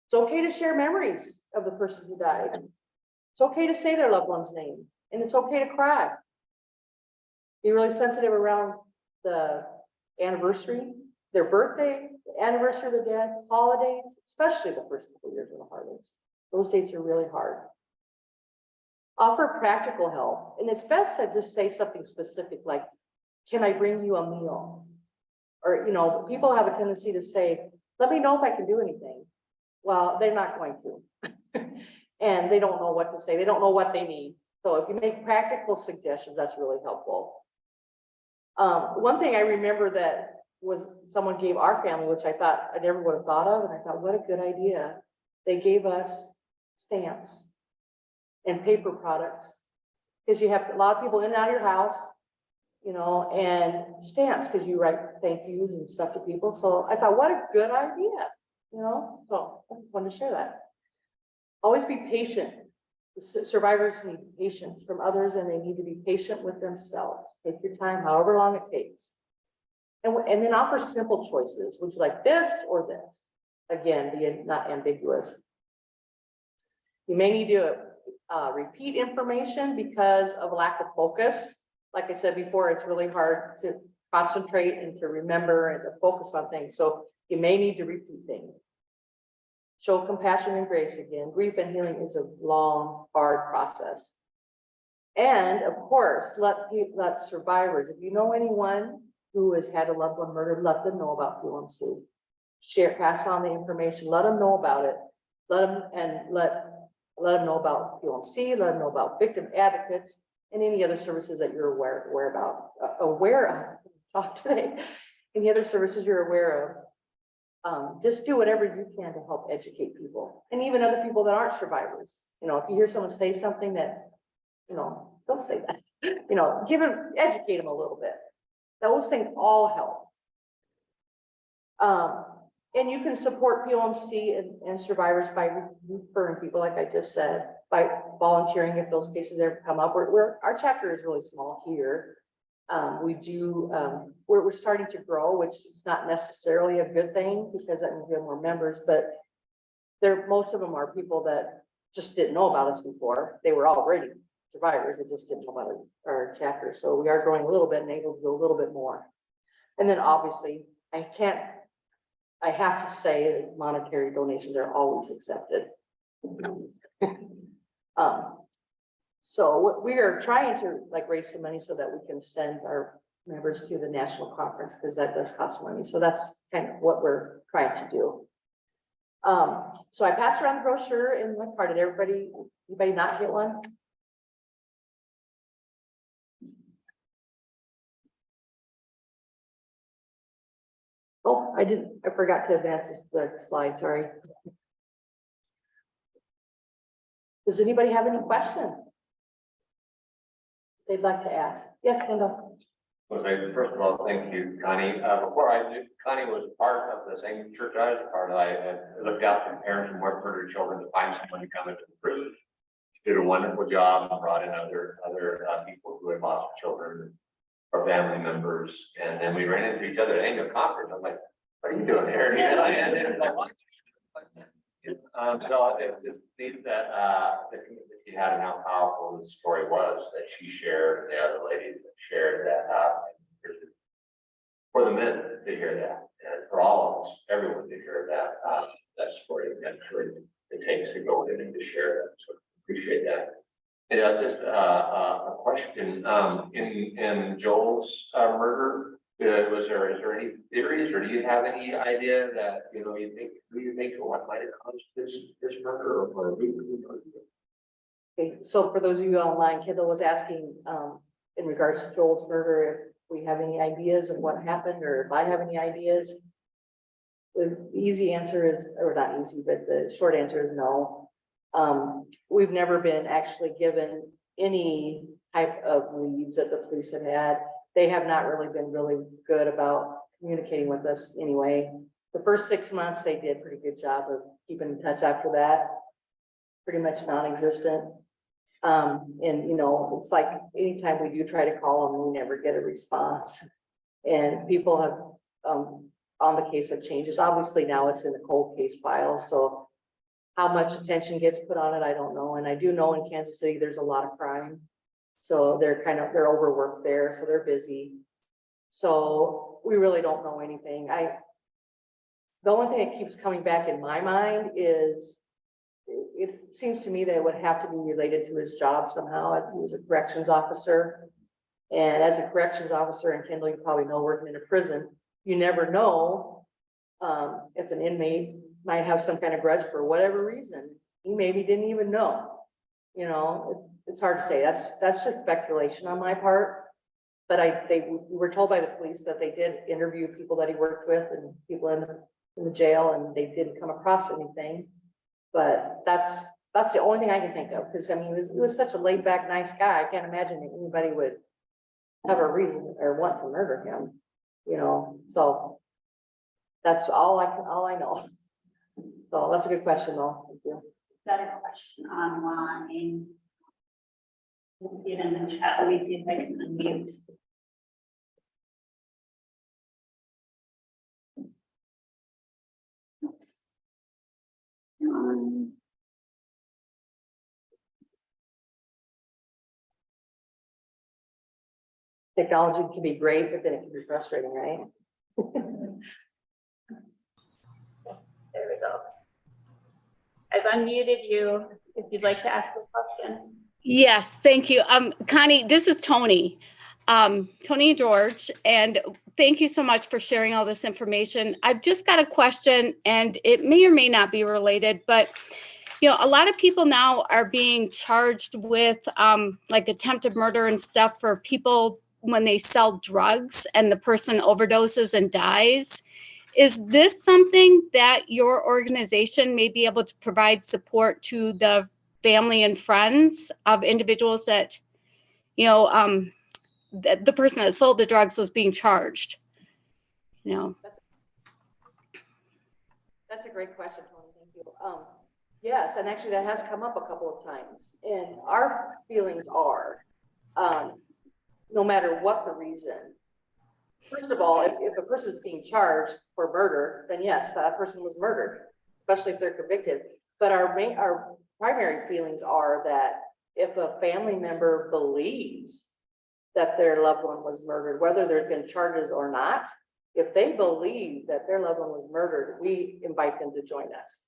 It's okay to share memories of the person who died. It's okay to say their loved one's name, and it's okay to cry. Be really sensitive around the anniversary, their birthday, the anniversary of their death, holidays, especially the first couple of years are the hardest. Those dates are really hard. Offer practical help, and it's best to just say something specific like, can I bring you a meal? Or, you know, people have a tendency to say, let me know if I can do anything. Well, they're not going to. And they don't know what to say. They don't know what they need. So if you make practical suggestions, that's really helpful. One thing I remember that was someone gave our family, which I thought I never would have thought of, and I thought, what a good idea. They gave us stamps and paper products, because you have a lot of people in and out of your house, you know, and stamps, because you write thank yous and stuff to people. So I thought, what a good idea, you know, so I just wanted to share that. Always be patient. Survivors need patience from others, and they need to be patient with themselves. Take your time, however long it takes. And then offer simple choices. Would you like this or this? Again, be not ambiguous. You may need to repeat information because of lack of focus. Like I said before, it's really hard to concentrate and to remember and to focus on things. So you may need to repeat things. Show compassion and grace again. Grief and healing is a long, hard process. And of course, let survivors, if you know anyone who has had a loved one murdered, let them know about POMC. Pass on the information, let them know about it. Let them know about POMC, let them know about victim advocates and any other services that you're aware of today. Any other services you're aware of. Just do whatever you can to help educate people, and even other people that aren't survivors. You know, if you hear someone say something that, you know, don't say that. You know, educate them a little bit. Those things all help. And you can support POMC and survivors by referring people, like I just said, by volunteering if those cases ever come up. Our chapter is really small here, We do, we're starting to grow, which is not necessarily a good thing because that means we have more members, but most of them are people that just didn't know about us before. They were already survivors, they just didn't know about our chapter. So we are growing a little bit and able to do a little bit more. And then obviously, I have to say that monetary donations are always accepted. So we are trying to like raise some money so that we can send our members to the national conference because that does cost money. So that's kind of what we're trying to do. So I passed around the brochure in the car. Did anybody not get one? Oh, I forgot to advance the slide, sorry. Does anybody have any questions they'd like to ask? Yes, Kendall. Well, first of all, thank you, Connie. Before I knew Connie was part of the same church I was a part of, I looked out for parents and worked for their children to find someone to come into the prison. She did a wonderful job and brought in other people who had lost children or family members. And then we ran into each other at annual conference. I'm like, what are you doing here? So it's neat that the community had and how powerful the story was that she shared, and the other ladies that shared that for the men to hear that, and for all of us, everyone to hear that story that really it takes to go in and to share that. So appreciate that. And just a question, in Joel's murder, is there any theories, or do you have any idea that, you think what might have caused this murder, or who? Okay, so for those of you online, Kendall was asking in regards to Joel's murder, if we have any ideas of what happened, or if I have any ideas. The easy answer is, or not easy, but the short answer is no. We've never been actually given any type of leads that the police have had. They have not really been really good about communicating with us anyway. The first 6 months, they did a pretty good job of keeping in touch. After that, pretty much non-existent. And it's like anytime we do try to call them, we never get a response. And people have, on the case of changes, obviously now it's in the cold case file. So how much attention gets put on it, I don't know. And I do know in Kansas City, there's a lot of crime. So they're overworked there, so they're busy. So we really don't know anything. The only thing that keeps coming back in my mind is, it seems to me that it would have to be related to his job somehow. He was a corrections officer. And as a corrections officer, and Kendall, you probably know, working in a prison, you never know if an inmate might have some kind of grudge for whatever reason. He maybe didn't even know. It's hard to say. That's just speculation on my part. But we were told by the police that they did interview people that he worked with and people in the jail, and they didn't come across anything. But that's the only thing I can think of, because I mean, he was such a laid back, nice guy. I can't imagine that anybody would have a reason or want to murder him. So that's all I know. So that's a good question, though. Thank you. Got a question online. Let's get in the chat. Let me see if I can unmute. Technology can be great, but then it can be frustrating, right? There we go. I've unmuted you if you'd like to ask a question. Yes, thank you. Connie, this is Tony. Tony George, and thank you so much for sharing all this information. I've just got a question, and it may or may not be related, but a lot of people now are being charged with like attempted murder and stuff for people when they sell drugs and the person overdoses and dies. Is this something that your organization may be able to provide support to the family and friends of individuals that, the person that sold the drugs was being charged? That's a great question, Tony. Thank you. Yes, and actually that has come up a couple of times. And our feelings are, no matter what the reason. First of all, if a person is being charged for murder, then yes, that person was murdered, especially if they're convicted. But our primary feelings are that if a family member believes that their loved one was murdered, whether there's been charges or not, if they believe that their loved one was murdered, we invite them to join us.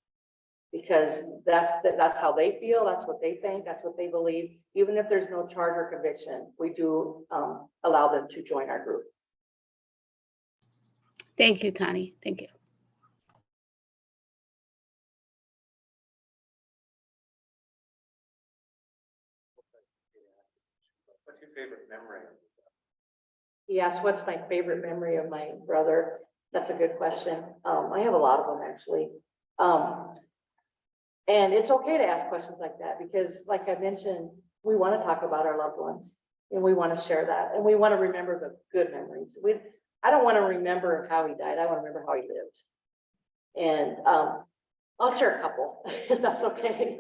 Because that's how they feel, that's what they think, that's what they believe. Even if there's no charge or conviction, we do allow them to join our group. Thank you, Connie. Thank you. What's your favorite memory? He asked, what's my favorite memory of my brother? That's a good question. I have a lot of them actually. And it's okay to ask questions like that because like I mentioned, we want to talk about our loved ones and we want to share that and we want to remember the good memories. I don't want to remember how he died. I want to remember how he lived. And I'll share a couple, if that's okay.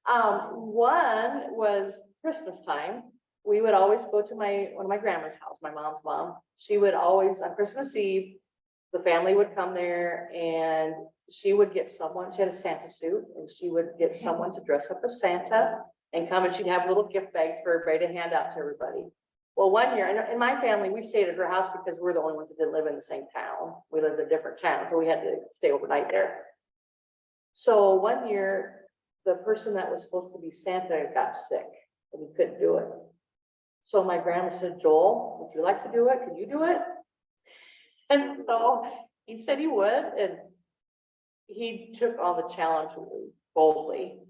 One was Christmas time. We would always go to one of my grandma's house, my mom's mom. She would always, on Christmas Eve, the family would come there and she would get someone, she had a Santa suit, and she would get someone to dress up as Santa and come and she'd have little gift bags for everybody to hand out to everybody. Well, one year, in my family, we stayed at her house because we're the only ones that didn't live in the same town. We lived in different towns, so we had to stay overnight there. So one year, the person that was supposed to be Santa got sick and he couldn't do it. So my grandma said, Joel, would you like to do it? Could you do it? And so he said he would, and he took on the challenge boldly.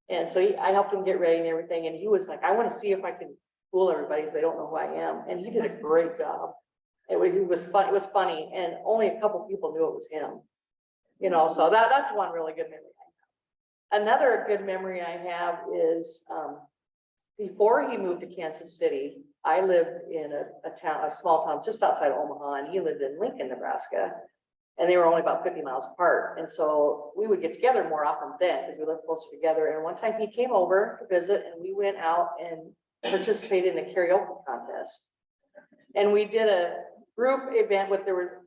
And so I helped him get ready and everything. And he was like, I want to see if I can fool everybody because they don't know who I am. And he did a great job. It was fun. It was funny. And only a couple people knew it was him, you know, so that's one really good memory I have. Another good memory I have is, before he moved to Kansas City, I lived in a small town just outside of Omaha, and he lived in Lincoln, Nebraska. And they were only about 50 miles apart. And so we would get together more often then because we lived closer together. And one time he came over to visit and we went out and participated in a karaoke contest. And we did a group event there were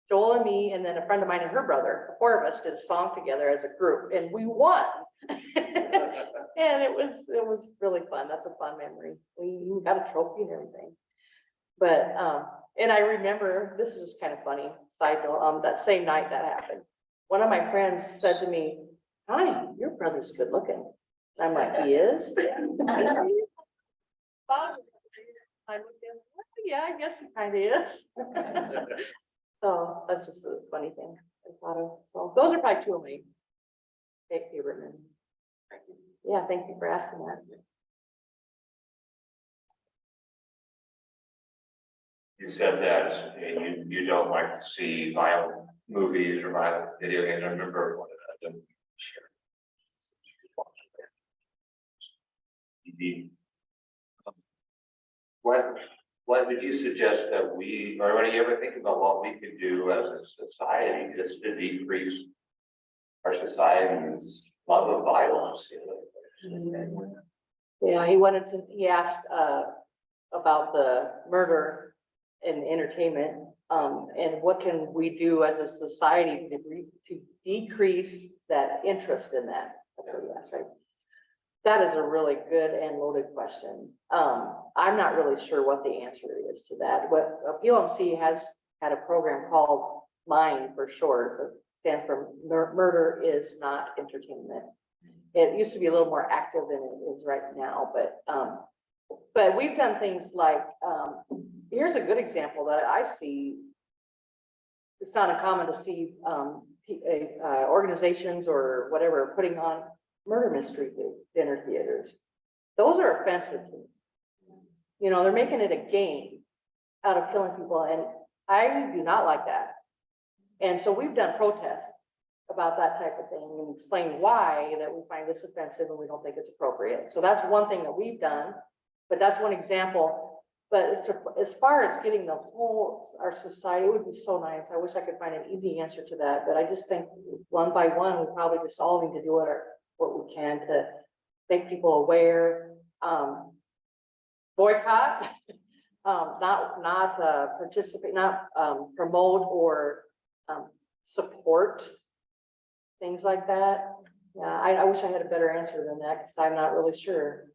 Joel and me, and then a friend of mine and her brother. The four of us did a song together as a group and we won. And it was really fun. That's a fun memory. We got a trophy and everything. But, and I remember, this is just kind of funny, side note, that same night that happened, one of my friends said to me, Connie, your brother's good looking. And I'm like, he is? Yeah, I guess he kind of is. So that's just a funny thing I thought of. So those are probably two of my favorite memories. Yeah, thank you for asking that. You said that you don't like to see violent movies or violent video games. I remember one of them. What did you suggest that or what do you ever think about what we could do as a society just to decrease our society's love of violence? Yeah, he asked about the murder and entertainment, and what can we do as a society to decrease that interest in that? That's what he asked, right? That is a really good and loaded question. I'm not really sure what the answer is to that. What POMC has had a program called MIND for short, that stands for Murder is Not Entertainment. It used to be a little more active than it is right now, but we've done things like, here's a good example that I see. It's not uncommon to see organizations or whatever putting on murder mystery dinner theaters. Those are offensive to me. You know, they're making it a game out of killing people, and I do not like that. And so we've done protests about that type of thing and explain why that we find this offensive and we don't think it's appropriate. So that's one thing that we've done, but that's one example. But as far as getting our society, it would be so nice. I wish I could find an easy answer to that, but I just think one by one, we probably just all need to do what we can to make people aware, boycott, not participate, not, promote or, support things like that. Yeah, I wish I had a better answer than that, because I'm not really sure.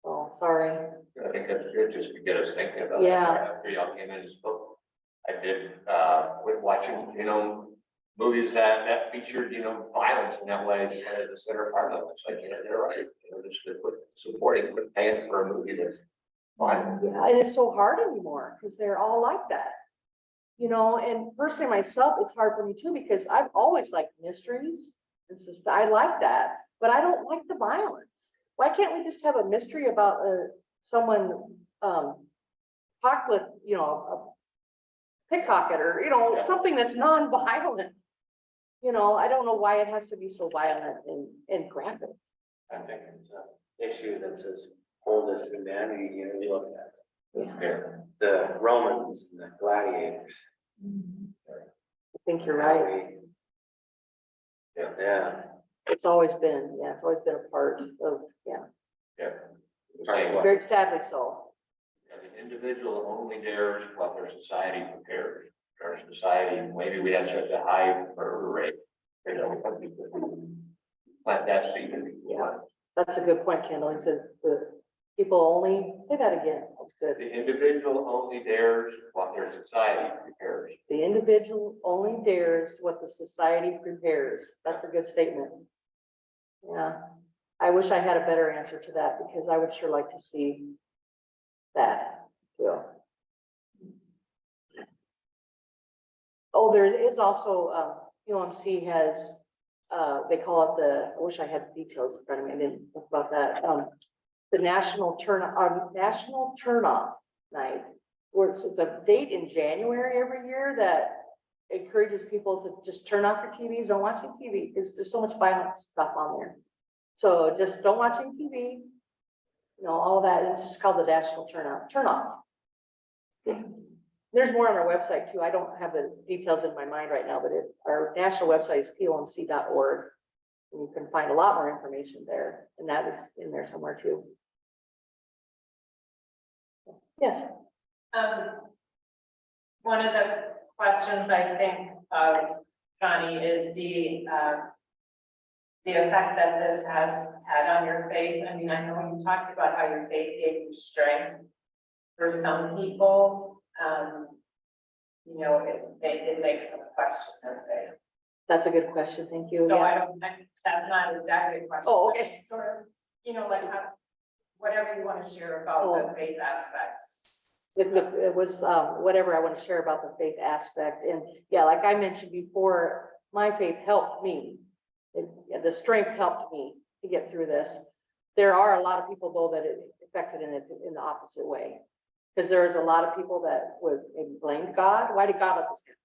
Oh, sorry. I think that's good, just to get us thinking about it. Yeah. After y'all came in and spoke, I did, with watching, movies that featured, violence in that way, as the center part of it. It's like, they're right, just to quit supporting, quit paying for a movie that's violent. Yeah, and it's so hard anymore, because they're all like that. And personally myself, it's hard for me too, because I've always liked mysteries. I like that, but I don't like the violence. Why can't we just have a mystery about someone, pocket, a pickpocket, or, something that's non-violent? I don't know why it has to be so violent and graphic. I think it's an issue that says hold us humanity, you look at Yeah, the Romans and the gladiators. I think you're right. Yeah. It's always been a part of, Yeah. Saying what? very sadly so. The individual only dares what their society prepares. Our society, maybe we have such a high murder rate. Plant that seed. Yeah. That's a good point, Kendall. He said the people only, say that again. That's good. The individual only dares what their society prepares. The individual only dares what the society prepares. That's a good statement. Yeah. I wish I had a better answer to that, because I would sure like to see that. Yeah. Oh, there is also, POMC has, they call it I wish I had the details in front of me. I didn't think about that. The National Turn-Off Night, where it's a date in January every year that encourages people to just turn off your TVs, don't watch your TV, because there's so much violent stuff on there. So just don't watch any TV, all of that. It's just called the National Turn Off. There's more on our website too. I don't have the details in my mind right now, but our national website is pomc.org. And you can find a lot more information there, and that is in there somewhere too. Yes. One of the questions I think, Connie, is the effect that this has had on your faith. I mean, I know you talked about how your faith gave you strength. For some people, it makes them question their faith. That's a good question. Thank you. So Yeah. That's not exactly a question. Oh, okay. Sort of, like whatever you want to share about the faith aspects. It was whatever I want to share about the faith aspect. And yeah, like I mentioned before, my faith helped me. The strength helped me to get through this. There are a lot of people though that it affected in the opposite way. Because there's a lot of people that would maybe blame God. Why did God let this happen?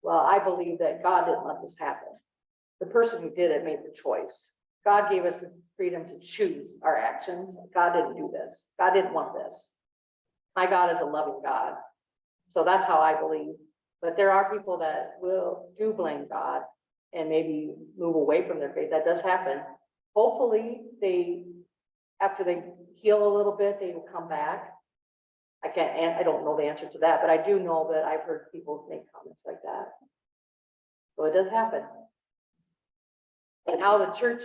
Well, I believe that God didn't let this happen. The person who did it made the choice. God gave us the freedom to choose our actions. God didn't do this. God didn't want this. My God is a loving God. So that's how I believe. But there are people that do blame God and maybe move away from their faith. That does happen. Hopefully after they heal a little bit, they will come back. I don't know the answer to that, but I do know that I've heard people make comments like that. So it does happen. And how the church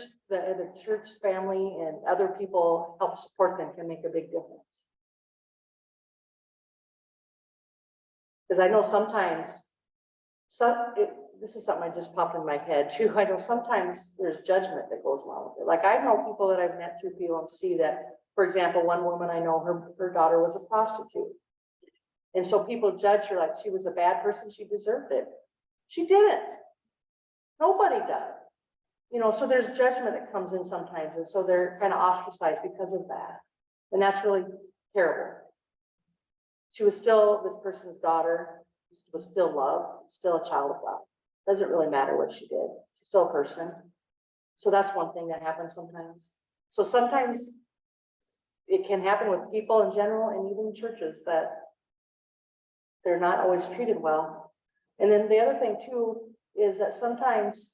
family and other people help support them can make a big difference. Because I know sometimes, this is something I just popped in my head too. I know sometimes there's judgment that goes along with it. Like I know people that I've met through POMC that, for example, one woman I know, her daughter was a prostitute. And so people judge her like she was a bad person, she deserved it. She didn't. Nobody does. So there's judgment that comes in sometimes. And so they're kind of ostracized because of that. And that's really terrible. She was still this person's daughter, was still loved, still a child of God. Doesn't really matter what she did. She's still a person. So that's one thing that happens sometimes. So sometimes it can happen with people in general and even churches that they're not always treated well. And then the other thing too is that sometimes,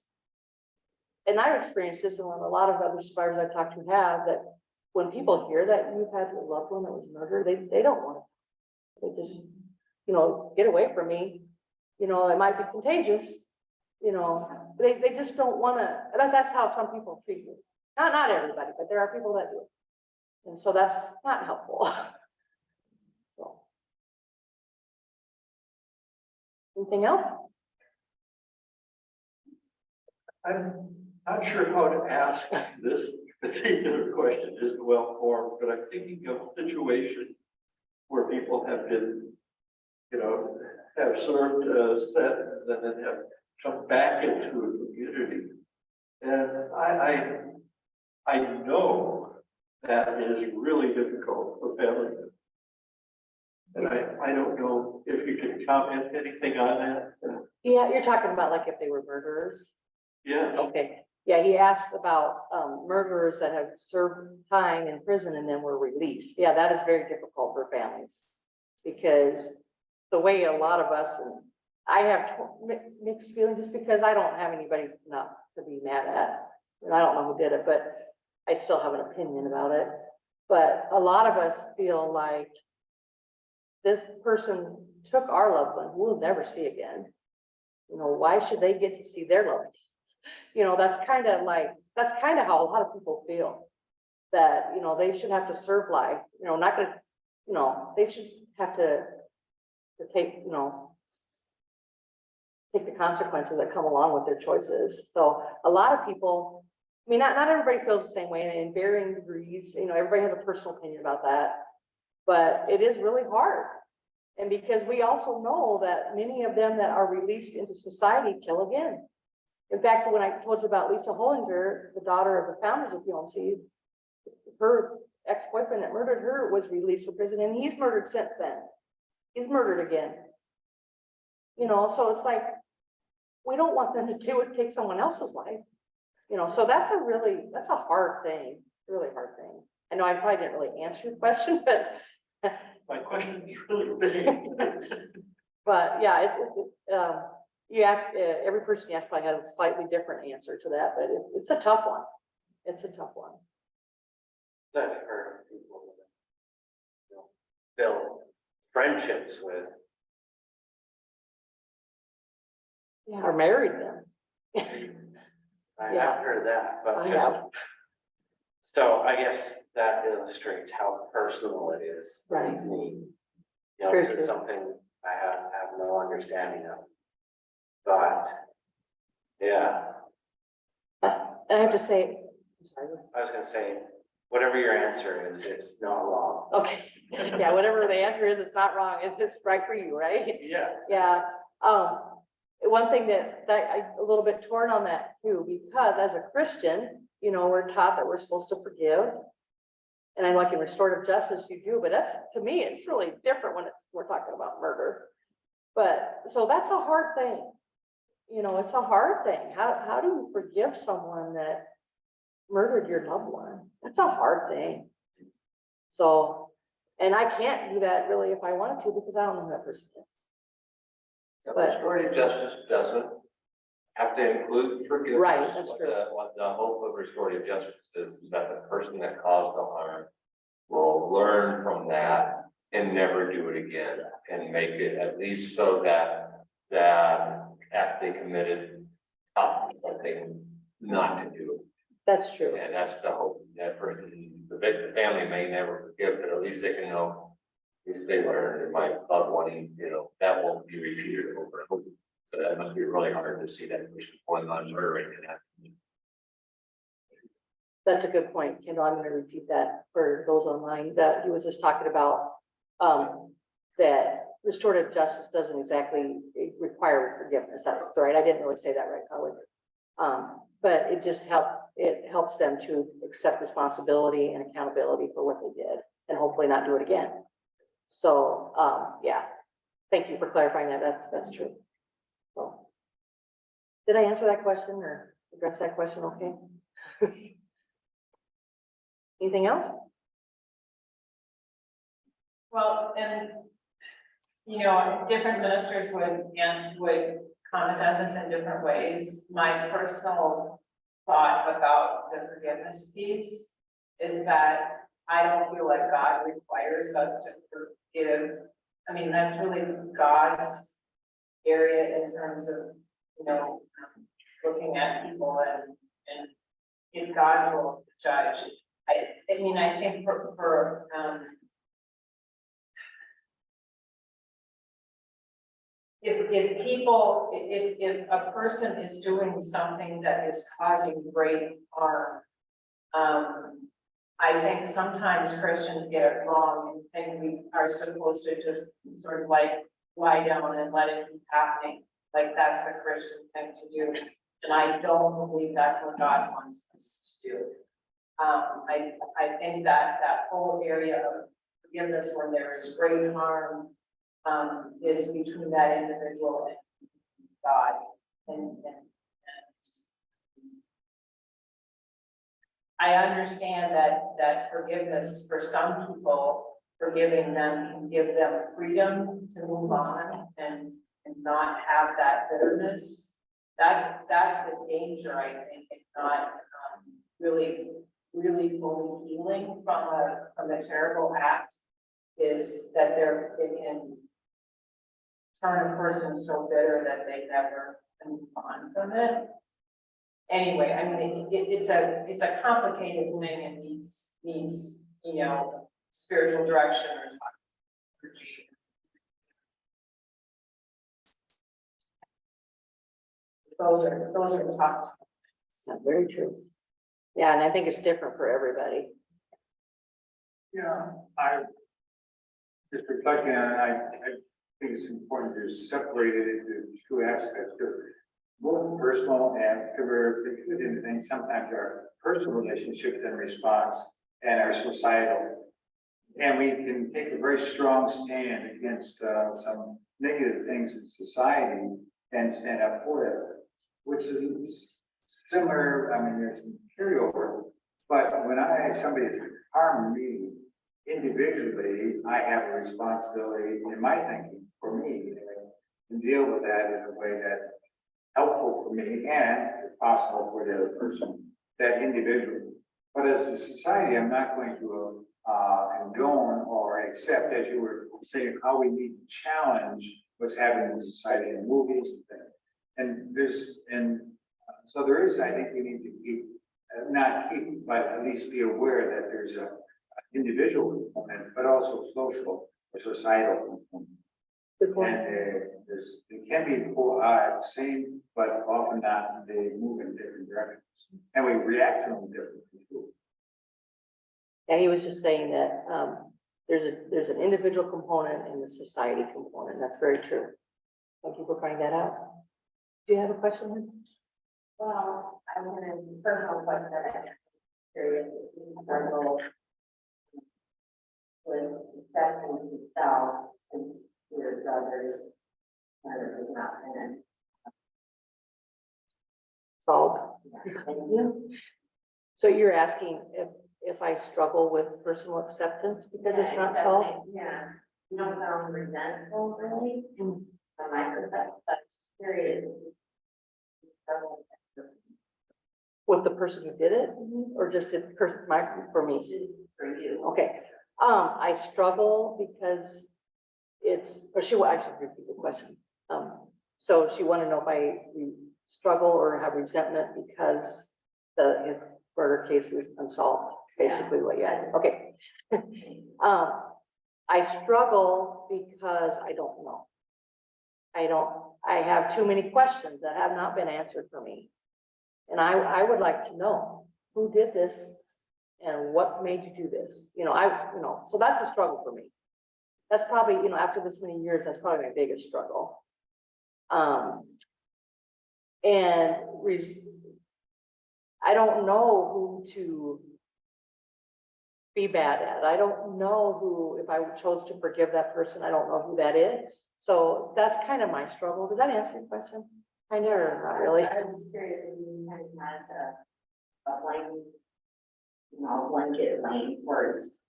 and I've experienced this, and a lot of other survivors I've talked to have, that when people hear that you've had a loved one that was murdered, they don't want They just, get away from me. It might be contagious, they just don't wanna, that's how some people treat you. Not everybody, but there are people that do. And so that's not helpful. So. Anything else? I'm not sure how to ask this particular question is well formed, but I'm thinking of a situation where people have been, have served a sentence and then have come back into a community. And I know that is really difficult for families. And I don't know if you can comment anything on that. Yeah, you're talking about like if they were murderers. Yes. Okay, yeah, he asked about murderers that have served time in prison and then were released. Yeah, that is very difficult for families. Because the way a lot of us, and I have mixed feelings just because I don't have anybody not to be mad at. And I don't know who did it, but I still have an opinion about it. But a lot of us feel like this person took our loved one who we'll never see again. Why should they get to see their loved ones? That's kind of how a lot of people feel, that, they should have to serve life, not gonna, they should have to take, take the consequences that come along with their choices. So a lot of people, not everybody feels the same way, and in varying degrees, everybody has a personal opinion about that, but it is really hard. And because we also know that many of them that are released into society kill again. In fact, when I told you about Lisa Hollinger, the daughter of the founders of POMC, her ex-boyfriend that murdered her was released from prison, and he's murdered since then. He's murdered again. So it's like, we don't want them to take someone else's life. So that's a hard thing, really hard thing. I know I probably didn't really answer your question, but My question is really big. but yeah, you ask, every person you ask probably has a slightly different answer to that, but it's a tough one. It's a tough one. I've heard of people that, build friendships with. Yeah. Or married them. I Yeah. haven't heard of that, but I have. so I guess that illustrates how personal it is. Right. To me. Very This is true. something I have no understanding of. But, yeah, I have to say, I'm sorry. I was gonna say, whatever your answer is, it's not wrong. Okay, yeah, whatever the answer is, it's not wrong. It's right for you, right? Yeah. Yeah. One thing that I a little bit torn on that too, because as a Christian, we're taught that we're supposed to forgive. And I like in restorative justice, you do, but that's, to me, it's really different when we're talking about murder. But, so that's a hard thing. It's a hard thing. How do you forgive someone that murdered your loved one? That's a hard thing. So, and I can't do that really if I wanted to, because I don't know who that person is. But- Restorative justice doesn't have to include forgiveness. Right, that's true. What the hope of restorative justice is that the person that caused the harm will learn from that and never do it again, and make it at least so that act they committed something not to do. That's true. And that's the hope. That person, the family may never forgive, but at least they can know, at least they learned, and my loved one, that won't be repeated over and over. So that must be really hard to see that person going on murdering and that. That's a good point, Kendall. I'm going to repeat that for those online, that he was just talking about, that restorative justice doesn't exactly require forgiveness. That's right. I didn't really say that right, Colin. But it helps them to accept responsibility and accountability for what they did, and hopefully not do it again. So, yeah, thank you for clarifying that. That's true. So, did I answer that question or address that question? Okay. Anything else? Well, and, different ministers would comment on this in different ways. My personal thought about the forgiveness piece is that I don't feel like God requires us to forgive I mean, that's really God's area in terms of, you know, looking at people and it's God's role to judge. I mean, I think for if people, if a person is doing something that is causing great harm, I think sometimes Christians get it wrong and think we are supposed to just sort of like lie down and let it keep happening. Like that's the Christian thing to do. And I don't believe that's what God wants us to do. I think that whole area of forgiveness when there is great harm is between that individual and God. And I understand that forgiveness for some people, forgiving them can give them freedom to move on and not have that bitterness. That's the danger, I think. It's not really fully healing from a terrible act, is that it can turn a person so bitter that they never move on from it. Anyway, I mean, it's a complicated thing and needs, you know, spiritual direction or talk. Those are talked. That's very true. Yeah, and I think it's different for everybody. Yeah, I just reflecting on it, I think it's important to separate it into two aspects. Both personal and within things, sometimes our personal relationships and response and our societal. And we can take a very strong stand against some negative things in society and stand up for it, which is similar. I mean, there's some carryover, but when somebody harmed me individually, I have a responsibility in my thinking for me to deal with that in a way that's helpful for me and if possible for the other person, that individual. But as a society, I'm not going to condone or accept, as you were saying, how we need to challenge what's happening in society in movies and things. So there is, I think we need to keep, but at least be aware that there's a individual component, but also social or societal component. And it can be the same, but often not. They move in different directions, and we react to them differently too. And he was just saying that there's an individual component and the society component. That's very true. Thank you for pointing that out. Do you have a question, Lynn? Well, I want to personal question that I'm curious struggle with accepting himself since your brothers has not been Solved. Thank you. So you're asking if I struggle with personal acceptance because it's not solved? Yeah, you don't sound resentful really, from my perspective, but just curious. With the person who did it, or just for me? For you. Okay, I struggle because I should repeat the question. So she wanted to know if I struggle or have resentment because his murder case is unsolved, basically what you asked. Okay. I struggle because I don't know. I have too many questions that have not been answered for me. And I would like to know who did this and what made you do this? So that's a struggle for me. That's probably, after this many years, that's probably my biggest struggle. And I don't know who to be bad at. I don't know who, if I chose to forgive that person, I don't know who that is. So that's kind of my struggle. Does that answer your question? Kind of, or not really? I was just curious if you had a blanket lane words.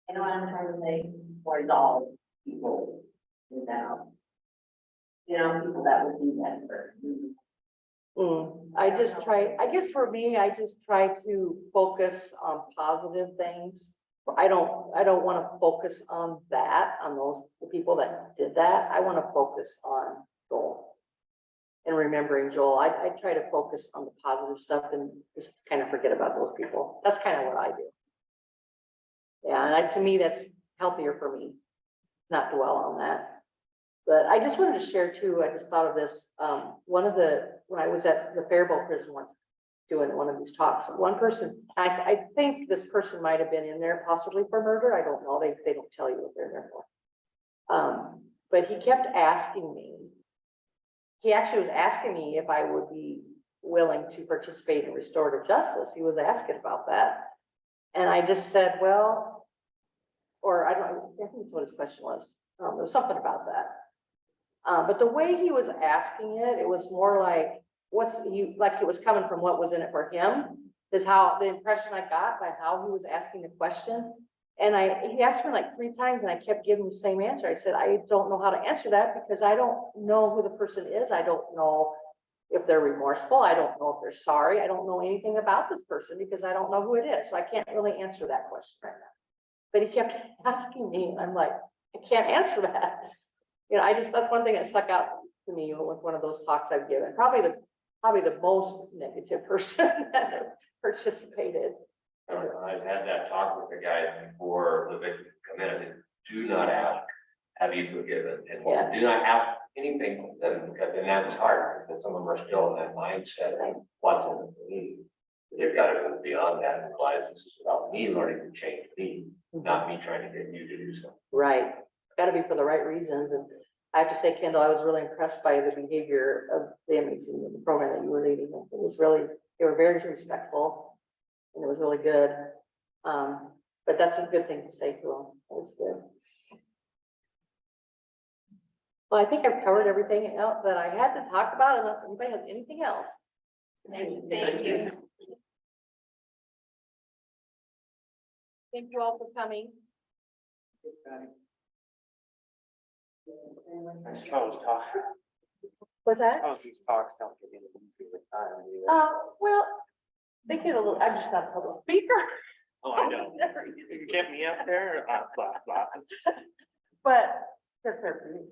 You know what I'm trying to say? Or all people without, people that would do that for you. I guess for me, I just try to focus on positive things I don't want to focus on that, on those the people that did that. I want to focus on Joel. And remembering Joel, I try to focus on the positive stuff and just kind of forget about those people. That's kind of what I do. Yeah, and to me, that's healthier for me, not dwell on that. But I just wanted to share too, I just thought of this, when I was at the Faribault prison once, doing one of these talks, one person, I think this person might have been in there possibly for murder, I don't know, they don't tell you what they're there for. But he kept asking me, he actually was asking me if I would be willing to participate in restorative justice, he was asking about that. And I just said, well, or I think that's what his question was, there was something about that. But the way he was asking it, it was more like, like it was coming from what was in it for him, is how the impression I got by how he was asking the question. And he asked me like 3 times and I kept giving the same answer. I said, I don't know how to answer that because I don't know who the person is. I don't know if they're remorseful. I don't know if they're sorry. I don't know anything about this person because I don't know who it is. So I can't really answer that question right now. But he kept asking me and I'm like, I can't answer that. You know, that's one thing that stuck out to me with one of those talks I've given. Probably the most negative person that participated. I've had that talk with the guys before the victim come in. I said, do not ask, have you forgiven? And Yeah. do not ask anything from them because then that's hard because some of them are still in that mindset. What's in it for me? They've got to go beyond that and realize this is about me learning to change me, not me trying to get you to do something. Right. Got to be for the right reasons. And I have to say, Kendall, I was really impressed by the behavior of the inmates in the program that you were leading. It was really, they were very respectful and it was really good. But that's a good thing to say to them. It was good. Well, I think I've covered everything else that I had to talk about unless anybody has anything else. Thank you. Thank you all for coming. I suppose talk, Was I that? suppose these talks don't get into the time either. Well, they get a little, I'm just not a public speaker. Oh, I know. You can get me up there, blah, blah. But they're fair for you.